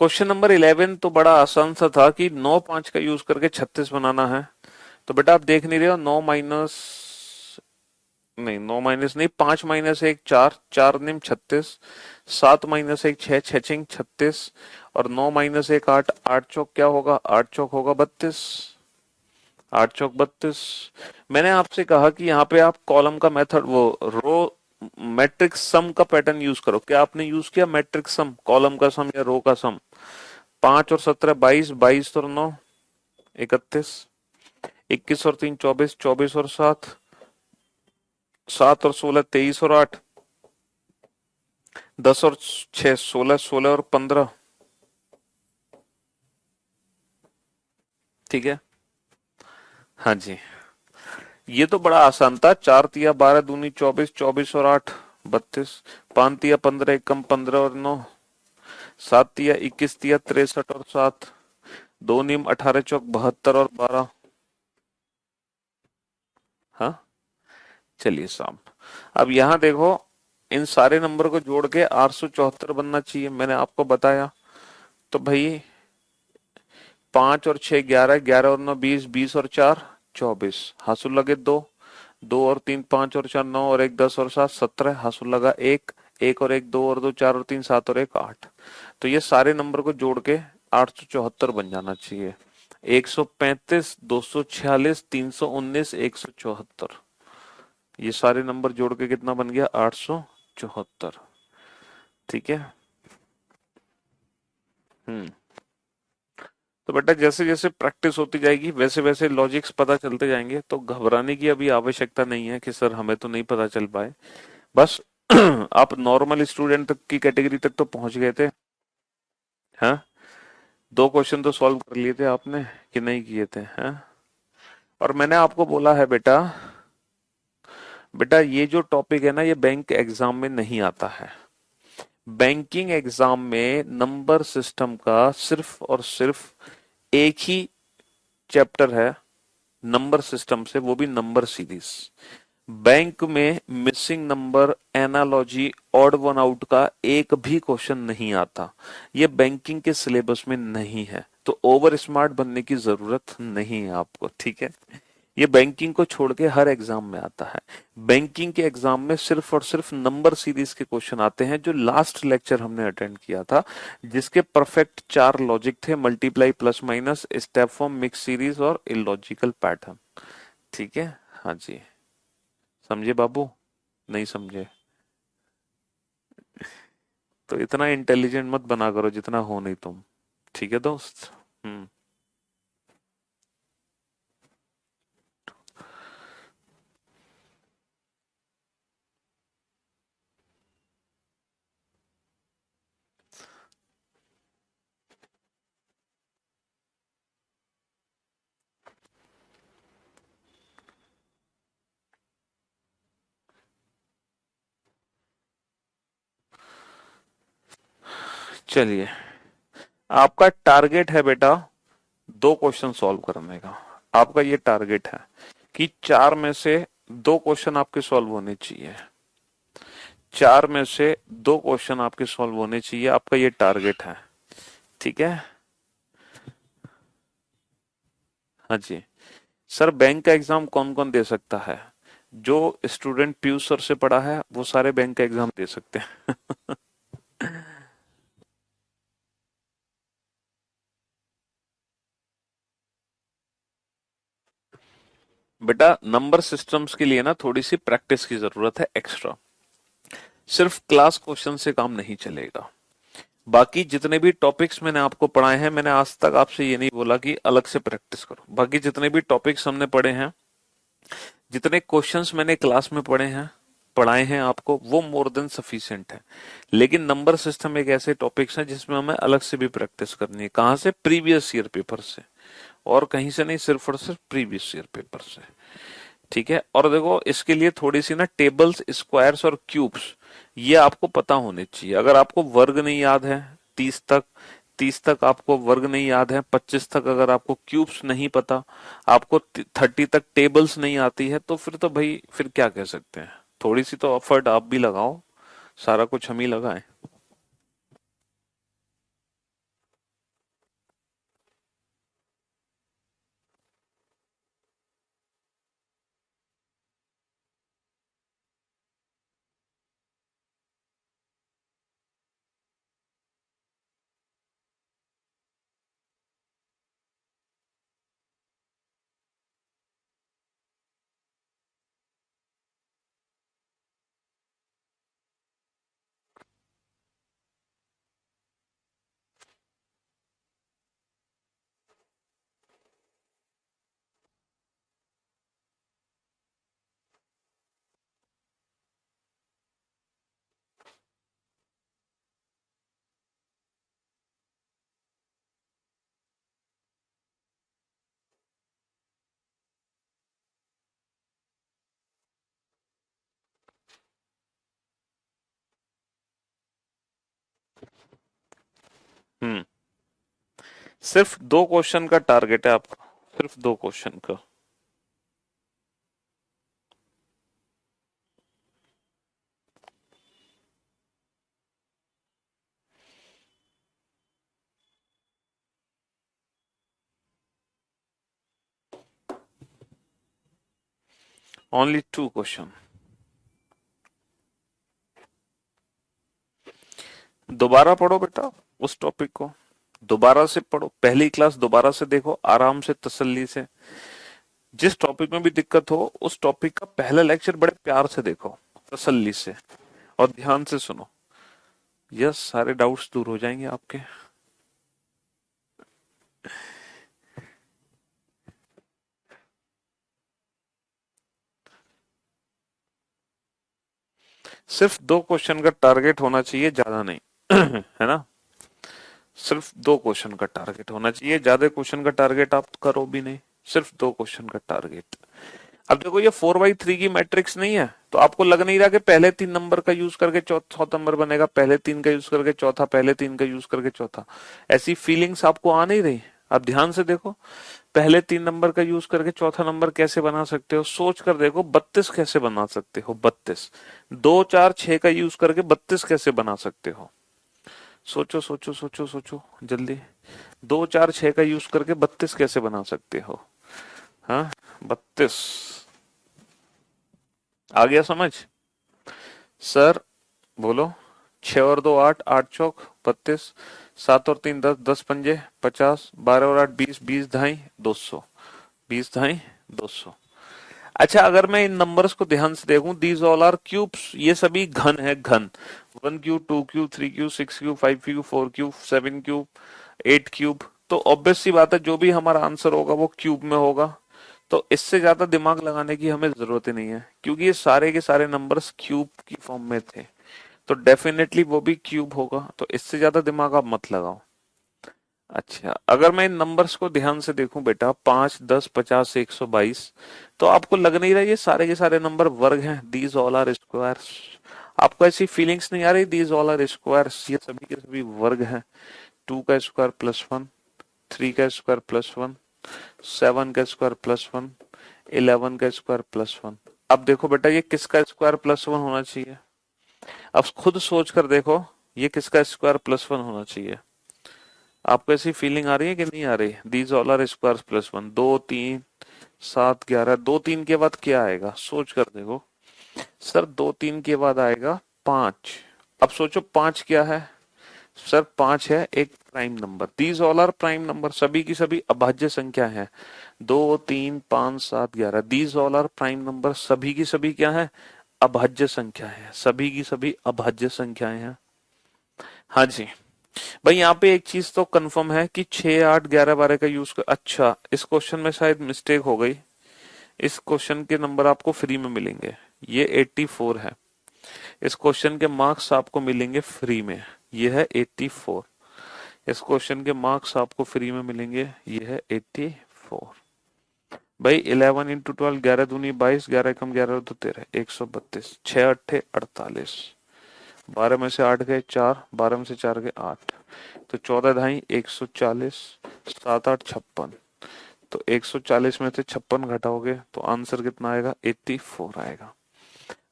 A: क्वेश्चन नंबर 11 तो बड़ा आसान सा था कि 9 5 का यूज करके 36 बनाना है। तो बेटा आप देख नहीं रहे हो, 9 माइनस, नहीं 9 माइनस नहीं, 5 माइनस 1 4, 4 निम 36, 7 माइनस 1 6, 6 छिंग 36, और 9 माइनस 1 8, 8 चौक क्या होगा, 8 चौक होगा 32, 8 चौक 32। मैंने आपसे कहा कि यहाँ पे आप कॉलम का मेथड, वो रो मैट्रिक्स सम का पैटर्न यूज करो। क्या आपने यूज किया मैट्रिक्स सम, कॉलम का सम या रो का सम? 5 और 17 22, 22 और 9 31, 21 और 3 24, 24 और 7 7 और 16 23 और 8 10 और 6 16, 16 और 15। ठीक है, हाँ जी। ये तो बड़ा आसान था। 4 तिया 12 दूनी 24, 24 और 8 32, 5 तिया 15 एकम 15 और 9, 7 तिया 21 तिया 63 और 7, 2 नीम 18 चौक 72 और 12। हाँ, चलिए साहब, अब यहाँ देखो, इन सारे नंबर को जोड़ के 874 बनना चाहिए, मैंने आपको बताया। तो भाई 5 और 6 11, 11 और 9 20, 20 और 4 24, हासुल लगे 2, 2 और 3 5 और 4 9 और 1 10 और 7 17, हासुल लगा 1, 1 और 1 2 और 2 4 और 3 7 और 1 8। तो ये सारे नंबर को जोड़ के 874 बन जाना चाहिए। 135, 246, 319, 174, ये सारे नंबर जोड़ के कितना बन गया, 874। ठीक है। हम्म। तो बेटा जैसे जैसे प्रैक्टिस होती जाएगी वैसे वैसे लॉजिक्स पता चलते जाएंगे, तो घबराने की अभी आवश्यकता नहीं है कि सर हमें तो नहीं पता चल पाए। बस आप नॉर्मल स्टूडेंट तक की कैटेगरी तक तो पहुंच गए थे। हाँ, 2 क्वेश्चन तो सॉल्व कर लिए थे आपने कि नहीं किए थे? हाँ, और मैंने आपको बोला है बेटा, बेटा ये जो टॉपिक है ना, ये बैंक एग्जाम में नहीं आता है। बैंकिंग एग्जाम में नंबर सिस्टम का सिर्फ और सिर्फ एक ही चैप्टर है नंबर सिस्टम से, वो भी नंबर सीरीज। बैंक में missing number, analogy, odd one out का एक भी क्वेश्चन नहीं आता। ये बैंकिंग के सिलेबस में नहीं है, तो ओवर स्मार्ट बनने की जरूरत नहीं है आपको। ठीक है, ये बैंकिंग को छोड़ के हर एग्जाम में आता है। बैंकिंग के एग्जाम में सिर्फ और सिर्फ नंबर सीरीज के क्वेश्चन आते हैं, जो लास्ट लेक्चर हमने अटेंड किया था, जिसके परफेक्ट 4 लॉजिक थे, multiply, plus minus, step form, mix series और इलॉजिकल पैटर्न। ठीक है, हाँ जी। समझे बाबू? नहीं समझे? तो इतना इंटेलिजेंट मत बना करो जितना हो नहीं तुम। ठीक है दोस्त। हम्म। चलिए, आपका टारगेट है बेटा 2 क्वेश्चन सॉल्व करने का। आपका ये टारगेट है कि 4 में से 2 क्वेश्चन आपके सॉल्व होने चाहिए। 4 में से 2 क्वेश्चन आपके सॉल्व होने चाहिए, आपका ये टारगेट है। ठीक है, हाँ जी। सर बैंक का एग्जाम कौन कौन दे सकता है? जो स्टूडेंट पीयूष सर से पढ़ा है वो सारे बैंक का एग्जाम दे सकते हैं। बेटा नंबर सिस्टम्स के लिए ना थोड़ी सी प्रैक्टिस की जरूरत है एक्स्ट्रा। सिर्फ क्लास क्वेश्चन से काम नहीं चलेगा। बाकी जितने भी टॉपिक्स मैंने आपको पढ़ाए हैं, मैंने आज तक आपसे ये नहीं बोला कि अलग से प्रैक्टिस करो। बाकी जितने भी टॉपिक्स हमने पढ़े हैं, जितने क्वेश्चंस मैंने क्लास में पढ़े हैं, पढ़ाए हैं आपको, वो मोर देन सफिशिएंट है। लेकिन नंबर सिस्टम एक ऐसे टॉपिक्स हैं जिसमें हमें अलग से भी प्रैक्टिस करनी है। कहाँ से? प्रीवियस ईयर पेपर से, और कहीं से नहीं, सिर्फ और सिर्फ प्रीवियस ईयर पेपर से। ठीक है, और देखो इसके लिए थोड़ी सी ना टेबल्स, स्क्वायर्स और क्यूब्स, ये आपको पता होने चाहिए। अगर आपको वर्ग नहीं याद है 30 तक, 30 तक आपको वर्ग नहीं याद है, 25 तक अगर आपको क्यूब्स नहीं पता, आपको 30 तक टेबल्स नहीं आती है, तो फिर तो भाई फिर क्या कह सकते हैं। थोड़ी सी तो एफर्ट आप भी लगाओ, सारा कुछ हम ही लगाएं। हम्म। सिर्फ 2 क्वेश्चन का टारगेट है आपका, सिर्फ 2 क्वेश्चन का। Only 2 question. दोबारा पढ़ो बेटा उस टॉपिक को, दोबारा से पढ़ो, पहली क्लास दोबारा से देखो आराम से तसल्ली से। जिस टॉपिक में भी दिक्कत हो उस टॉपिक का पहला लेक्चर बड़े प्यार से देखो, तसल्ली से, और ध्यान से सुनो। यस, सारे डाउट्स दूर हो जाएंगे आपके। सिर्फ 2 क्वेश्चन का टारगेट होना चाहिए, ज्यादा नहीं। है ना? सिर्फ 2 क्वेश्चन का टारगेट होना चाहिए, ज्यादा क्वेश्चन का टारगेट आप करो भी नहीं, सिर्फ 2 क्वेश्चन का टारगेट। अब देखो ये 4x3 की मैट्रिक्स नहीं है, तो आपको लग नहीं रहा कि पहले 3 नंबर का यूज करके चौथा नंबर बनेगा, पहले 3 का यूज करके चौथा, पहले 3 का यूज करके चौथा। ऐसी फीलिंग्स आपको आ नहीं रही? आप ध्यान से देखो, पहले 3 नंबर का यूज करके चौथा नंबर कैसे बना सकते हो, सोच कर देखो। 32 कैसे बना सकते हो? 32 2 4 6 का यूज करके 32 कैसे बना सकते हो? सोचो सोचो सोचो सोचो जल्दी। 2 4 6 का यूज करके 32 कैसे बना सकते हो? हाँ, 32। आ गया समझ? सर बोलो। 6 और 2 8, 8 चौक 32, 7 और 3 10, 10 पंजे 50, 12 और 8 20, 20 ढाई 200, 20 ढाई 200। अच्छा, अगर मैं इन नंबर्स को ध्यान से देखूं, दीज ऑल आर क्यूब्स, ये सभी घन है, घन। 1 cube, 2 cube, 3 cube, 6 cube, 5 cube, 4 cube, 7 cube, 8 cube. तो ऑब्वियस सी बात है, जो भी हमारा आंसर होगा वो क्यूब में होगा। तो इससे ज्यादा दिमाग लगाने की हमें जरूरत ही नहीं है, क्योंकि ये सारे के सारे नंबर्स क्यूब की फॉर्म में थे। तो डेफिनेटली वो भी क्यूब होगा, तो इससे ज्यादा दिमाग आप मत लगाओ। अच्छा, अगर मैं इन नंबर्स को ध्यान से देखूं बेटा, 5 10 50 122, तो आपको लग नहीं रहा ये सारे के सारे नंबर वर्ग हैं? These all are squares. आपको ऐसी फीलिंग्स नहीं आ रही दीज ऑल आर स्क्वायर्स, ये सभी के सभी वर्ग हैं? 2 का स्क्वायर +1, 3 का स्क्वायर +1, 7 का स्क्वायर +1, 11 का स्क्वायर +1। अब देखो बेटा, ये किसका स्क्वायर +1 होना चाहिए? अब खुद सोच कर देखो, ये किसका स्क्वायर +1 होना चाहिए? आपको ऐसी फीलिंग आ रही है कि नहीं आ रही? These all are square +1। 2 3 7 11, 2 3 के बाद क्या आएगा? सोच कर देखो। सर 2 3 के बाद आएगा 5। अब सोचो 5 क्या है? सर 5 है एक prime number. These all are prime number, सभी की सभी अभाज्य संख्या है। 2 3 5 7 11, these all are prime number, सभी की सभी क्या है? अभाज्य संख्या है, सभी की सभी अभाज्य संख्याएं हैं। हाँ जी। भाई यहाँ पे एक चीज तो कंफर्म है कि 6 8 11 12 का यूज कर। अच्छा, इस क्वेश्चन में शायद मिस्टेक हो गई। इस क्वेश्चन के नंबर आपको फ्री में मिलेंगे, ये 84 है। इस क्वेश्चन के मार्क्स आपको मिलेंगे फ्री में, ये है 84। इस क्वेश्चन के मार्क्स आपको फ्री में मिलेंगे, ये है 84। भाई 11 × 12, 11 दूनी 22, 11 × 11 = 13, 132, 6 8 48, 12 में से 8 गए 4, 12 में से 4 गए 8, तो 14 ढाई 140, 7 8 56। तो 140 में से 56 घटाओगे तो आंसर कितना आएगा? 84 आएगा।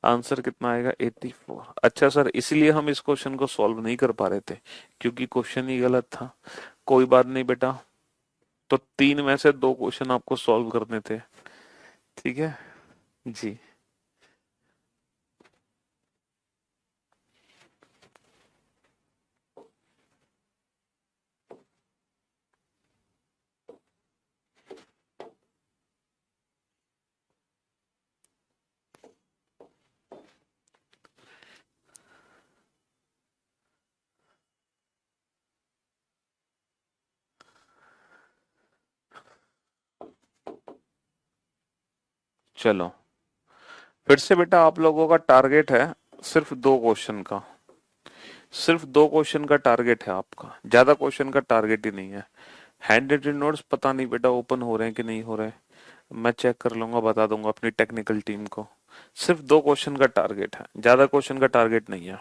A: आंसर कितना आएगा? 84। अच्छा सर, इसीलिए हम इस क्वेश्चन को सॉल्व नहीं कर पा रहे थे, क्योंकि क्वेश्चन ही गलत था। कोई बात नहीं बेटा, तो 3 में से 2 क्वेश्चन आपको सॉल्व करने थे। ठीक है जी। चलो फिर से बेटा, आप लोगों का टारगेट है सिर्फ 2 क्वेश्चन का। सिर्फ 2 क्वेश्चन का टारगेट है आपका, ज्यादा क्वेश्चन का टारगेट ही नहीं है। हैंड रिटन नोट्स पता नहीं बेटा ओपन हो रहे हैं कि नहीं हो रहे, मैं चेक कर लूंगा, बता दूंगा अपनी टेक्निकल टीम को। सिर्फ 2 क्वेश्चन का टारगेट है, ज्यादा क्वेश्चन का टारगेट नहीं है।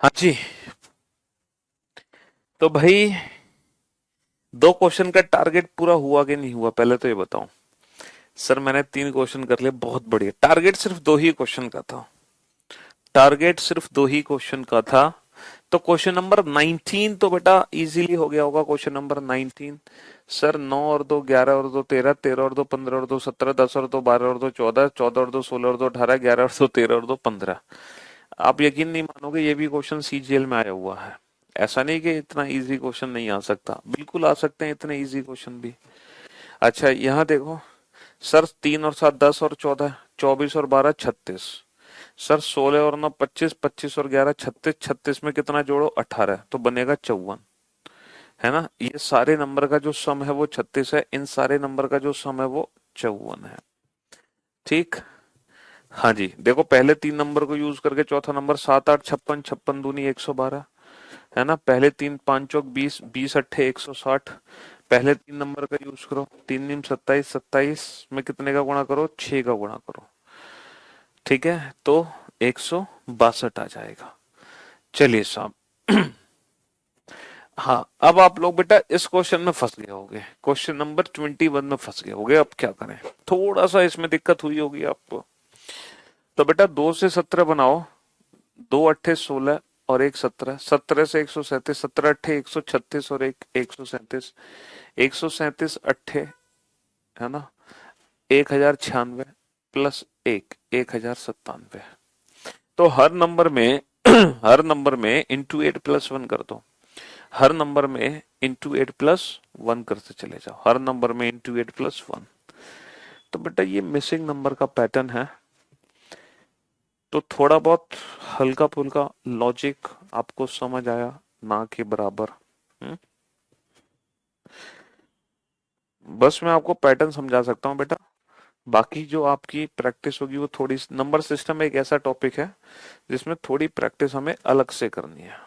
A: हाँ जी। तो भाई, दो क्वेश्चन का टारगेट पूरा हुआ कि नहीं हुआ, पहले तो ये बताओ। सर मैंने 3 क्वेश्चन कर लिए, बहुत बढ़िया। टारगेट सिर्फ 2 ही क्वेश्चन का था। टारगेट सिर्फ 2 ही क्वेश्चन का था। तो क्वेश्चन नंबर 19 तो बेटा इजीली हो गया होगा। Question number 19। सर 9 और 2 11 और 2 13, 13 और 2 15 और 2 17, 10 और 2 12 और 2 14, 14 और 2 16 और 2 18, 11 और 2 13 और 2 15। आप यकीन नहीं मानोगे, ये भी क्वेश्चन सीजीएल में आया हुआ है। ऐसा नहीं कि इतना इजी क्वेश्चन नहीं आ सकता, बिल्कुल आ सकते हैं इतने इजी क्वेश्चन भी। अच्छा यहाँ देखो। सर 3 और 7 10 और 14, 24 और 12 36। सर 16 और 9 25, 25 और 11 36, 36 में कितना जोड़ो 18, तो बनेगा 54। है ना, ये सारे नंबर का जो सम है वो 36 है, इन सारे नंबर का जो सम है वो 54 है। ठीक। हाँ जी, देखो पहले 3 नंबर को यूज करके चौथा नंबर 7 8 56, 56 दूनी 112। है ना, पहले 3 5 चौक 20, 20 अट्ठे 160। पहले 3 नंबर का यूज करो, 3 नीम 27, 27 में कितने का गुणा करो, 6 का गुणा करो। ठीक है, तो 162 आ जाएगा। चलिए साहब। हाँ, अब आप लोग बेटा इस क्वेश्चन में फंस गए होगे, क्वेश्चन नंबर 21 में फंस गए होगे। अब क्या करें, थोड़ा सा इसमें दिक्कत हुई होगी आपको। तो बेटा 2 से 17 बनाओ। 2 अट्ठे 16 और 1 17, 17 से 137, 17 अट्ठे 136 और 137, 137 अट्ठे, है ना, 1096 प्लस 1097। तो हर नंबर में हर नंबर में इंटू 8 प्लस 1 कर दो। हर नंबर में इंटू 8 प्लस 1 करते चले जाओ, हर नंबर में इंटू 8 प्लस 1। तो बेटा ये मिसिंग नंबर का पैटर्न है। तो थोड़ा बहुत हल्का फुल्का लॉजिक आपको समझ आया, ना के बराबर। हम्म? बस मैं आपको पैटर्न समझा सकता हूँ बेटा। बाकी जो आपकी प्रैक्टिस होगी वो थोड़ी, नंबर सिस्टम एक ऐसा टॉपिक है जिसमें थोड़ी प्रैक्टिस हमें अलग से करनी है।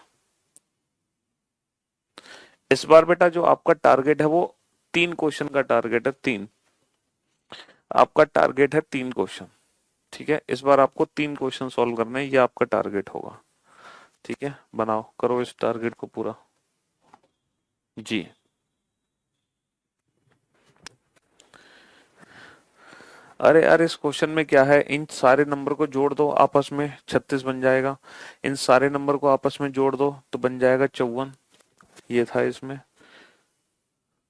A: इस बार बेटा जो आपका टारगेट है वो 3 क्वेश्चन का टारगेट है, 3। आपका टारगेट है 3 क्वेश्चन। ठीक है, इस बार आपको 3 क्वेश्चन सॉल्व करने हैं, ये आपका टारगेट होगा। ठीक है, बनाओ, करो इस टारगेट को पूरा। जी। अरे यार, इस क्वेश्चन में क्या है, इन सारे नंबर को जोड़ दो आपस में, 36 बन जाएगा। इन सारे नंबर को आपस में जोड़ दो तो बन जाएगा 54। ये था इसमें,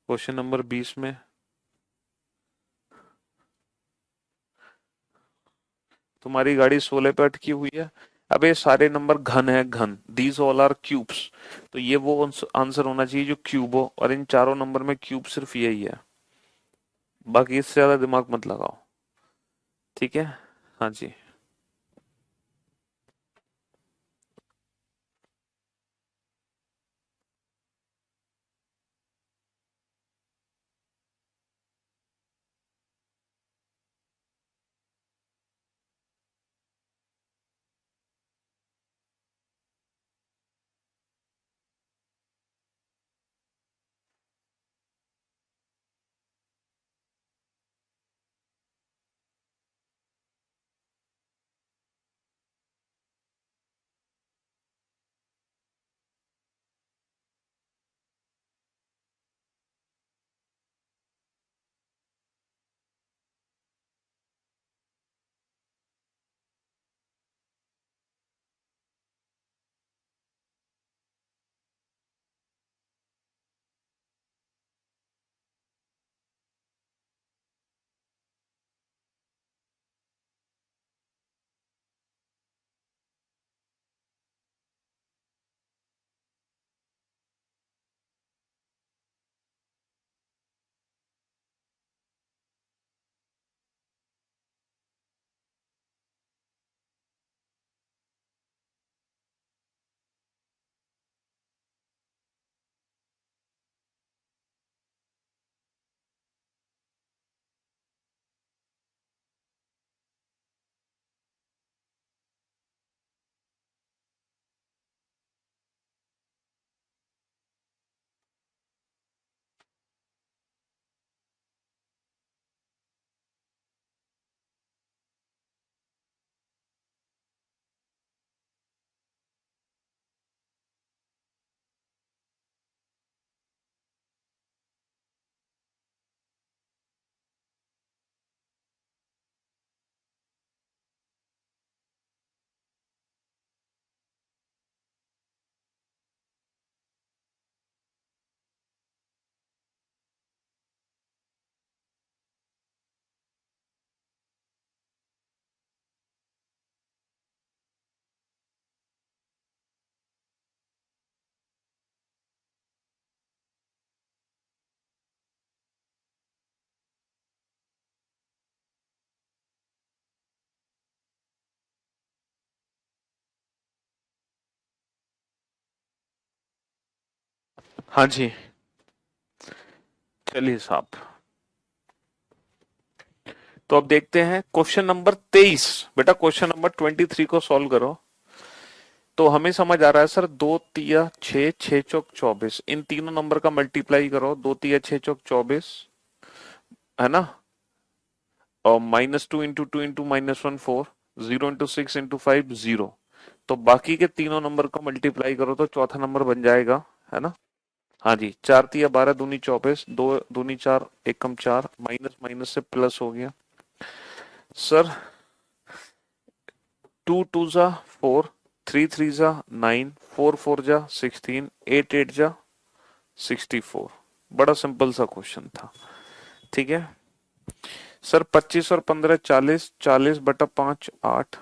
A: क्वेश्चन नंबर 20 में। तुम्हारी गाड़ी 16 पे अटकी हुई है। अब ये सारे नंबर घन है, घन, दीज ऑल आर क्यूब्स। तो ये वो आंसर होना चाहिए जो क्यूब हो, और इन चारों नंबर में क्यूब सिर्फ यही है। बाकी इससे ज्यादा दिमाग मत लगाओ। ठीक है। हाँ जी। हाँ जी, चलिए साहब। तो अब देखते हैं क्वेश्चन नंबर 23। बेटा क्वेश्चन नंबर 23 को सॉल्व करो। तो हमें समझ आ रहा है सर, दो तिया छः, छः चौक 24, इन तीनों नंबर का मल्टीप्लाई करो, दो तिया छः चौक 24, है ना। और -2 × 2 × -1 4, 0 × 6 × 5 0। तो बाकी के तीनों नंबर का मल्टीप्लाई करो तो चौथा नंबर बन जाएगा, है ना। हाँ जी, चार तिया 12 दूनी 24, दो दूनी 4, एक कम 4, माइनस माइनस से प्लस हो गया सर। 2 2 जा 4, 3 3 जा 9, 4 4 जा 16, 8 8 जा 64। बड़ा सिंपल सा क्वेश्चन था। ठीक है सर। 25 और 15 40, 40/5 8,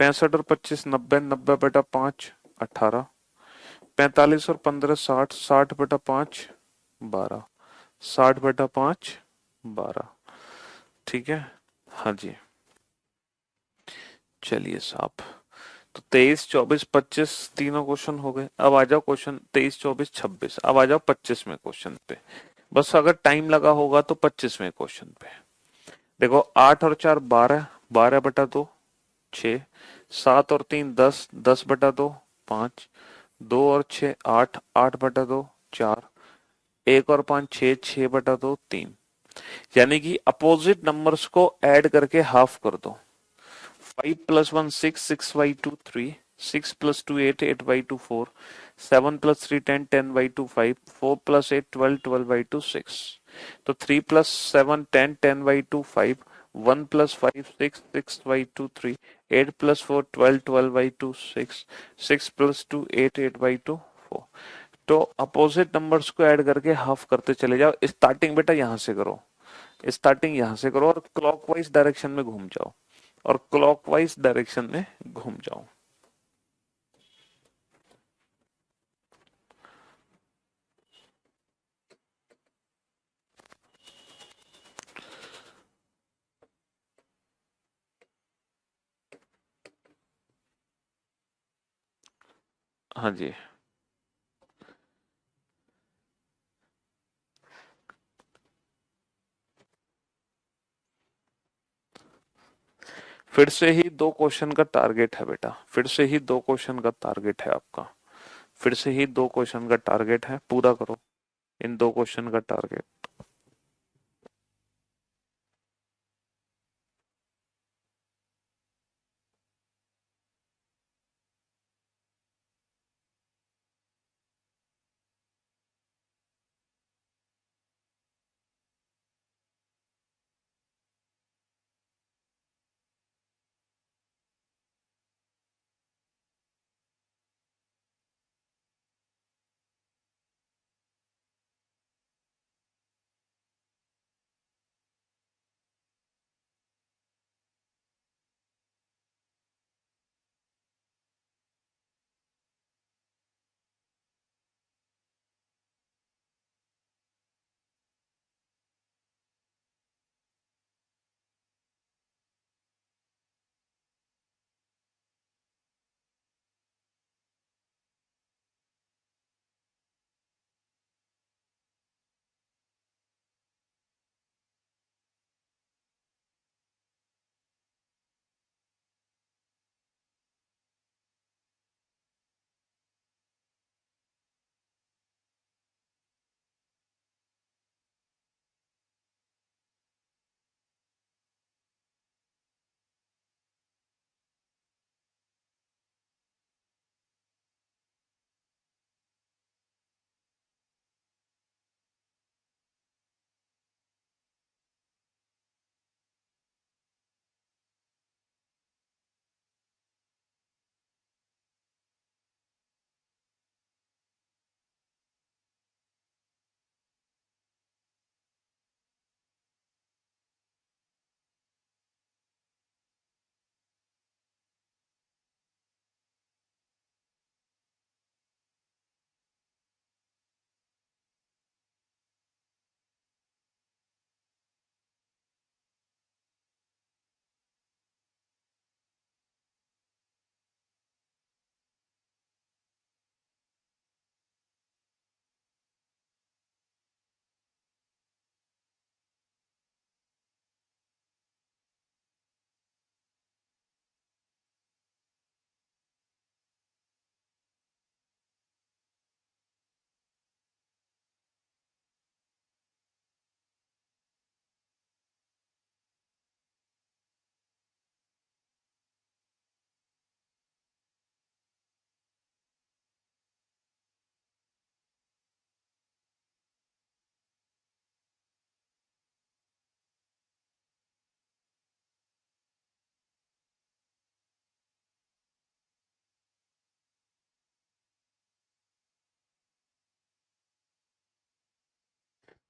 A: 65 और 25 90, 90/5 18, 45 और 15 60, 60/5 12, 60/5 12। ठीक है। हाँ जी, चलिए साहब। तो 23 24 25 तीनों क्वेश्चन हो गए। अब आ जाओ क्वेश्चन 23 24 26, अब आ जाओ 25वें क्वेश्चन पे। बस अगर टाइम लगा होगा तो 25वें क्वेश्चन पे देखो। 8 और 4 12, 12/2 6, 7 और 3 10, 10/2 5, 2 और 6 8, 8/2 4, एक और 5 6, 6/2 3। यानी कि अपोजिट नंबर्स को ऐड करके हाफ कर दो। 5 + 1 6, 6/2 3, 6 + 2 8, 8/2 4, 7 + 3 10, 10/2 5, 4 + 8 12, 12/2 6। तो 3 + 7 10, 10/2 5, 1 + 5 6, 6/2 3, 8 + 4 12, 12/2 6, 6 + 2 8, 8/2 4। तो अपोजिट नंबर्स को ऐड करके हाफ करते चले जाओ। स्टार्टिंग बेटा यहां से करो, स्टार्टिंग यहां से करो और क्लॉकवाइज डायरेक्शन में घूम जाओ, और क्लॉकवाइज डायरेक्शन में घूम जाओ। हाँ जी, फिर से ही दो क्वेश्चन का टारगेट है बेटा, फिर से ही दो क्वेश्चन का टारगेट है आपका। फिर से ही दो क्वेश्चन का टारगेट है, पूरा करो इन दो क्वेश्चन का टारगेट।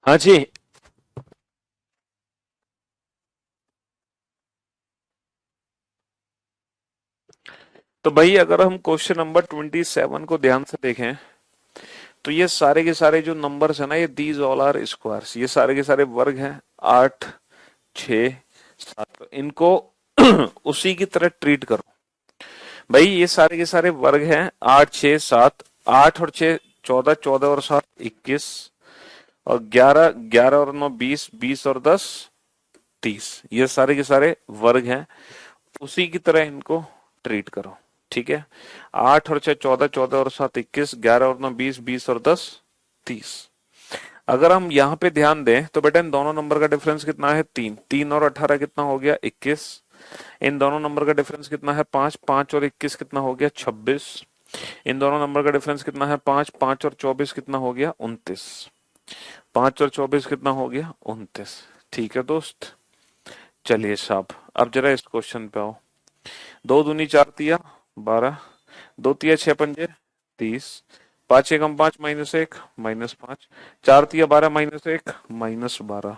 A: हाँ जी। तो भाई अगर हम क्वेश्चन नंबर 27 को ध्यान से देखें तो ये सारे के सारे जो नंबर्स है ना, ये दीज ऑल आर स्क्वायर्स, ये सारे के सारे वर्ग हैं। 8, 6, 7, इनको उसी की तरह ट्रीट करो। भाई ये सारे के सारे वर्ग हैं। 8, 6, 7, 8 और 6 14, 14 और 7 21, और 11, 11 और 9 20, 20 और 10 30, ये सारे के सारे वर्ग हैं। उसी की तरह इनको ट्रीट करो। ठीक है। 8 और 6 14, 14 और 7 21, 11 और 9 20, 20 और 10 30। अगर हम यहाँ पे ध्यान दें तो बेटा इन दोनों नंबर का डिफरेंस कितना है? 3। 3 और 18 कितना हो गया? 21। इन दोनों नंबर का डिफरेंस कितना है? 5। 5 और 21 कितना हो गया? 26। इन दोनों नंबर का डिफरेंस कितना है? 5। 5 और 24 कितना हो गया? 29। 5 और 24 कितना हो गया? 29। ठीक है दोस्त। चलिए साहब, अब जरा इस क्वेश्चन पे आओ। 2 दूनी 4 तिया 12, 2 तिया 6 पंजे 30, 5 एकम 5 -1 -5, 4 तिया 12 -1 -12।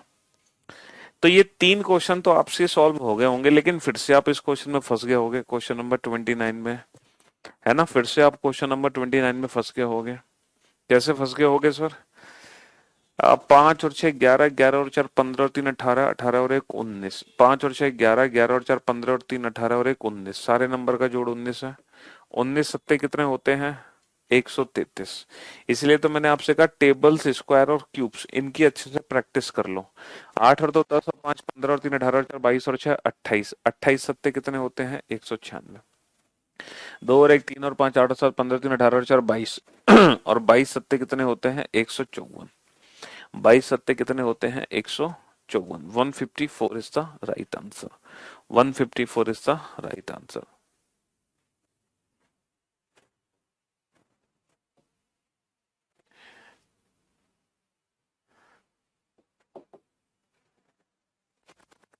A: तो ये तीन क्वेश्चन तो आपसे सॉल्व हो गए होंगे, लेकिन फिर से आप इस क्वेश्चन में फंस गए होंगे, क्वेश्चन नंबर 29 में। है ना? फिर से आप क्वेश्चन नंबर 29 में फंस गए होंगे। कैसे फंस गए होंगे सर? आप 5 और 6 11, 11 और 4 15 और 3 18, 18 और 1 19, 5 और 6 11, 11 और 4 15 और 3 18 और 1 19, सारे नंबर का जोड़ 19 है। 19 सत्ते कितने होते हैं? 133। इसलिए तो मैंने आपसे कहा टेबल्स, स्क्वायर और क्यूब्स इनकी अच्छे से प्रैक्टिस कर लो। 8 और 2 10 और 5 15 और 3 18 और 4 22 और 6 28, 28 सत्ते कितने होते हैं? 196। 2 और 1 3 और 5 8 और 7 15 3 18 और 4 22 और 22 सत्ते कितने होते हैं? 154। 22 सत्ते कितने होते हैं? 154। 154 is the right answer. 154 is the right answer.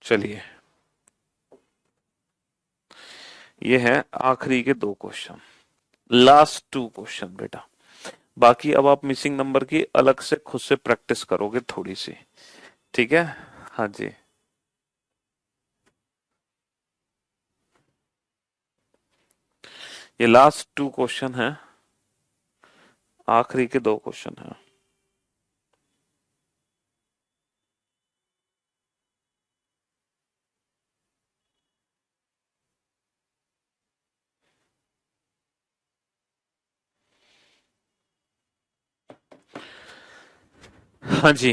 A: चलिए, ये है आखिरी के दो क्वेश्चन, लास्ट टू क्वेश्चन बेटा। बाकी अब आप मिसिंग नंबर की अलग से खुद से प्रैक्टिस करोगे थोड़ी सी। ठीक है। हाँ जी। ये लास्ट टू क्वेश्चन है, आखिरी के दो क्वेश्चन है। हाँ जी।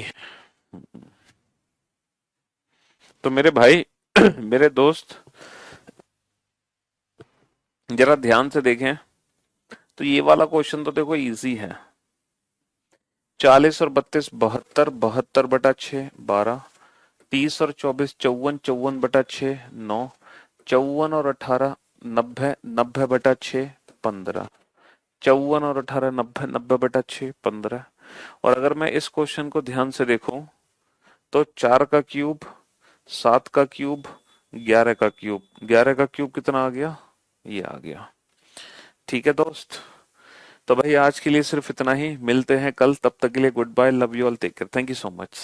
A: तो मेरे भाई मेरे दोस्त, जरा ध्यान से देखें। तो ये वाला क्वेश्चन तो देखो इजी है। 40 और 32 72, 72 बटा 6 12, 30 और 24 54, 54 बटा 6 9, 54 और 18 90, 90 बटा 6 15, 54 और 18 90, 90 बटा 6 15। और अगर मैं इस क्वेश्चन को ध्यान से देखूं तो 4 का क्यूब, 7 का क्यूब, 11 का क्यूब, 11 का क्यूब कितना आ गया? ये आ गया। ठीक है दोस्त। तो भाई आज के लिए सिर्फ इतना ही, मिलते हैं कल, तब तक के लिए goodbye, love you all, take care, thank you so much.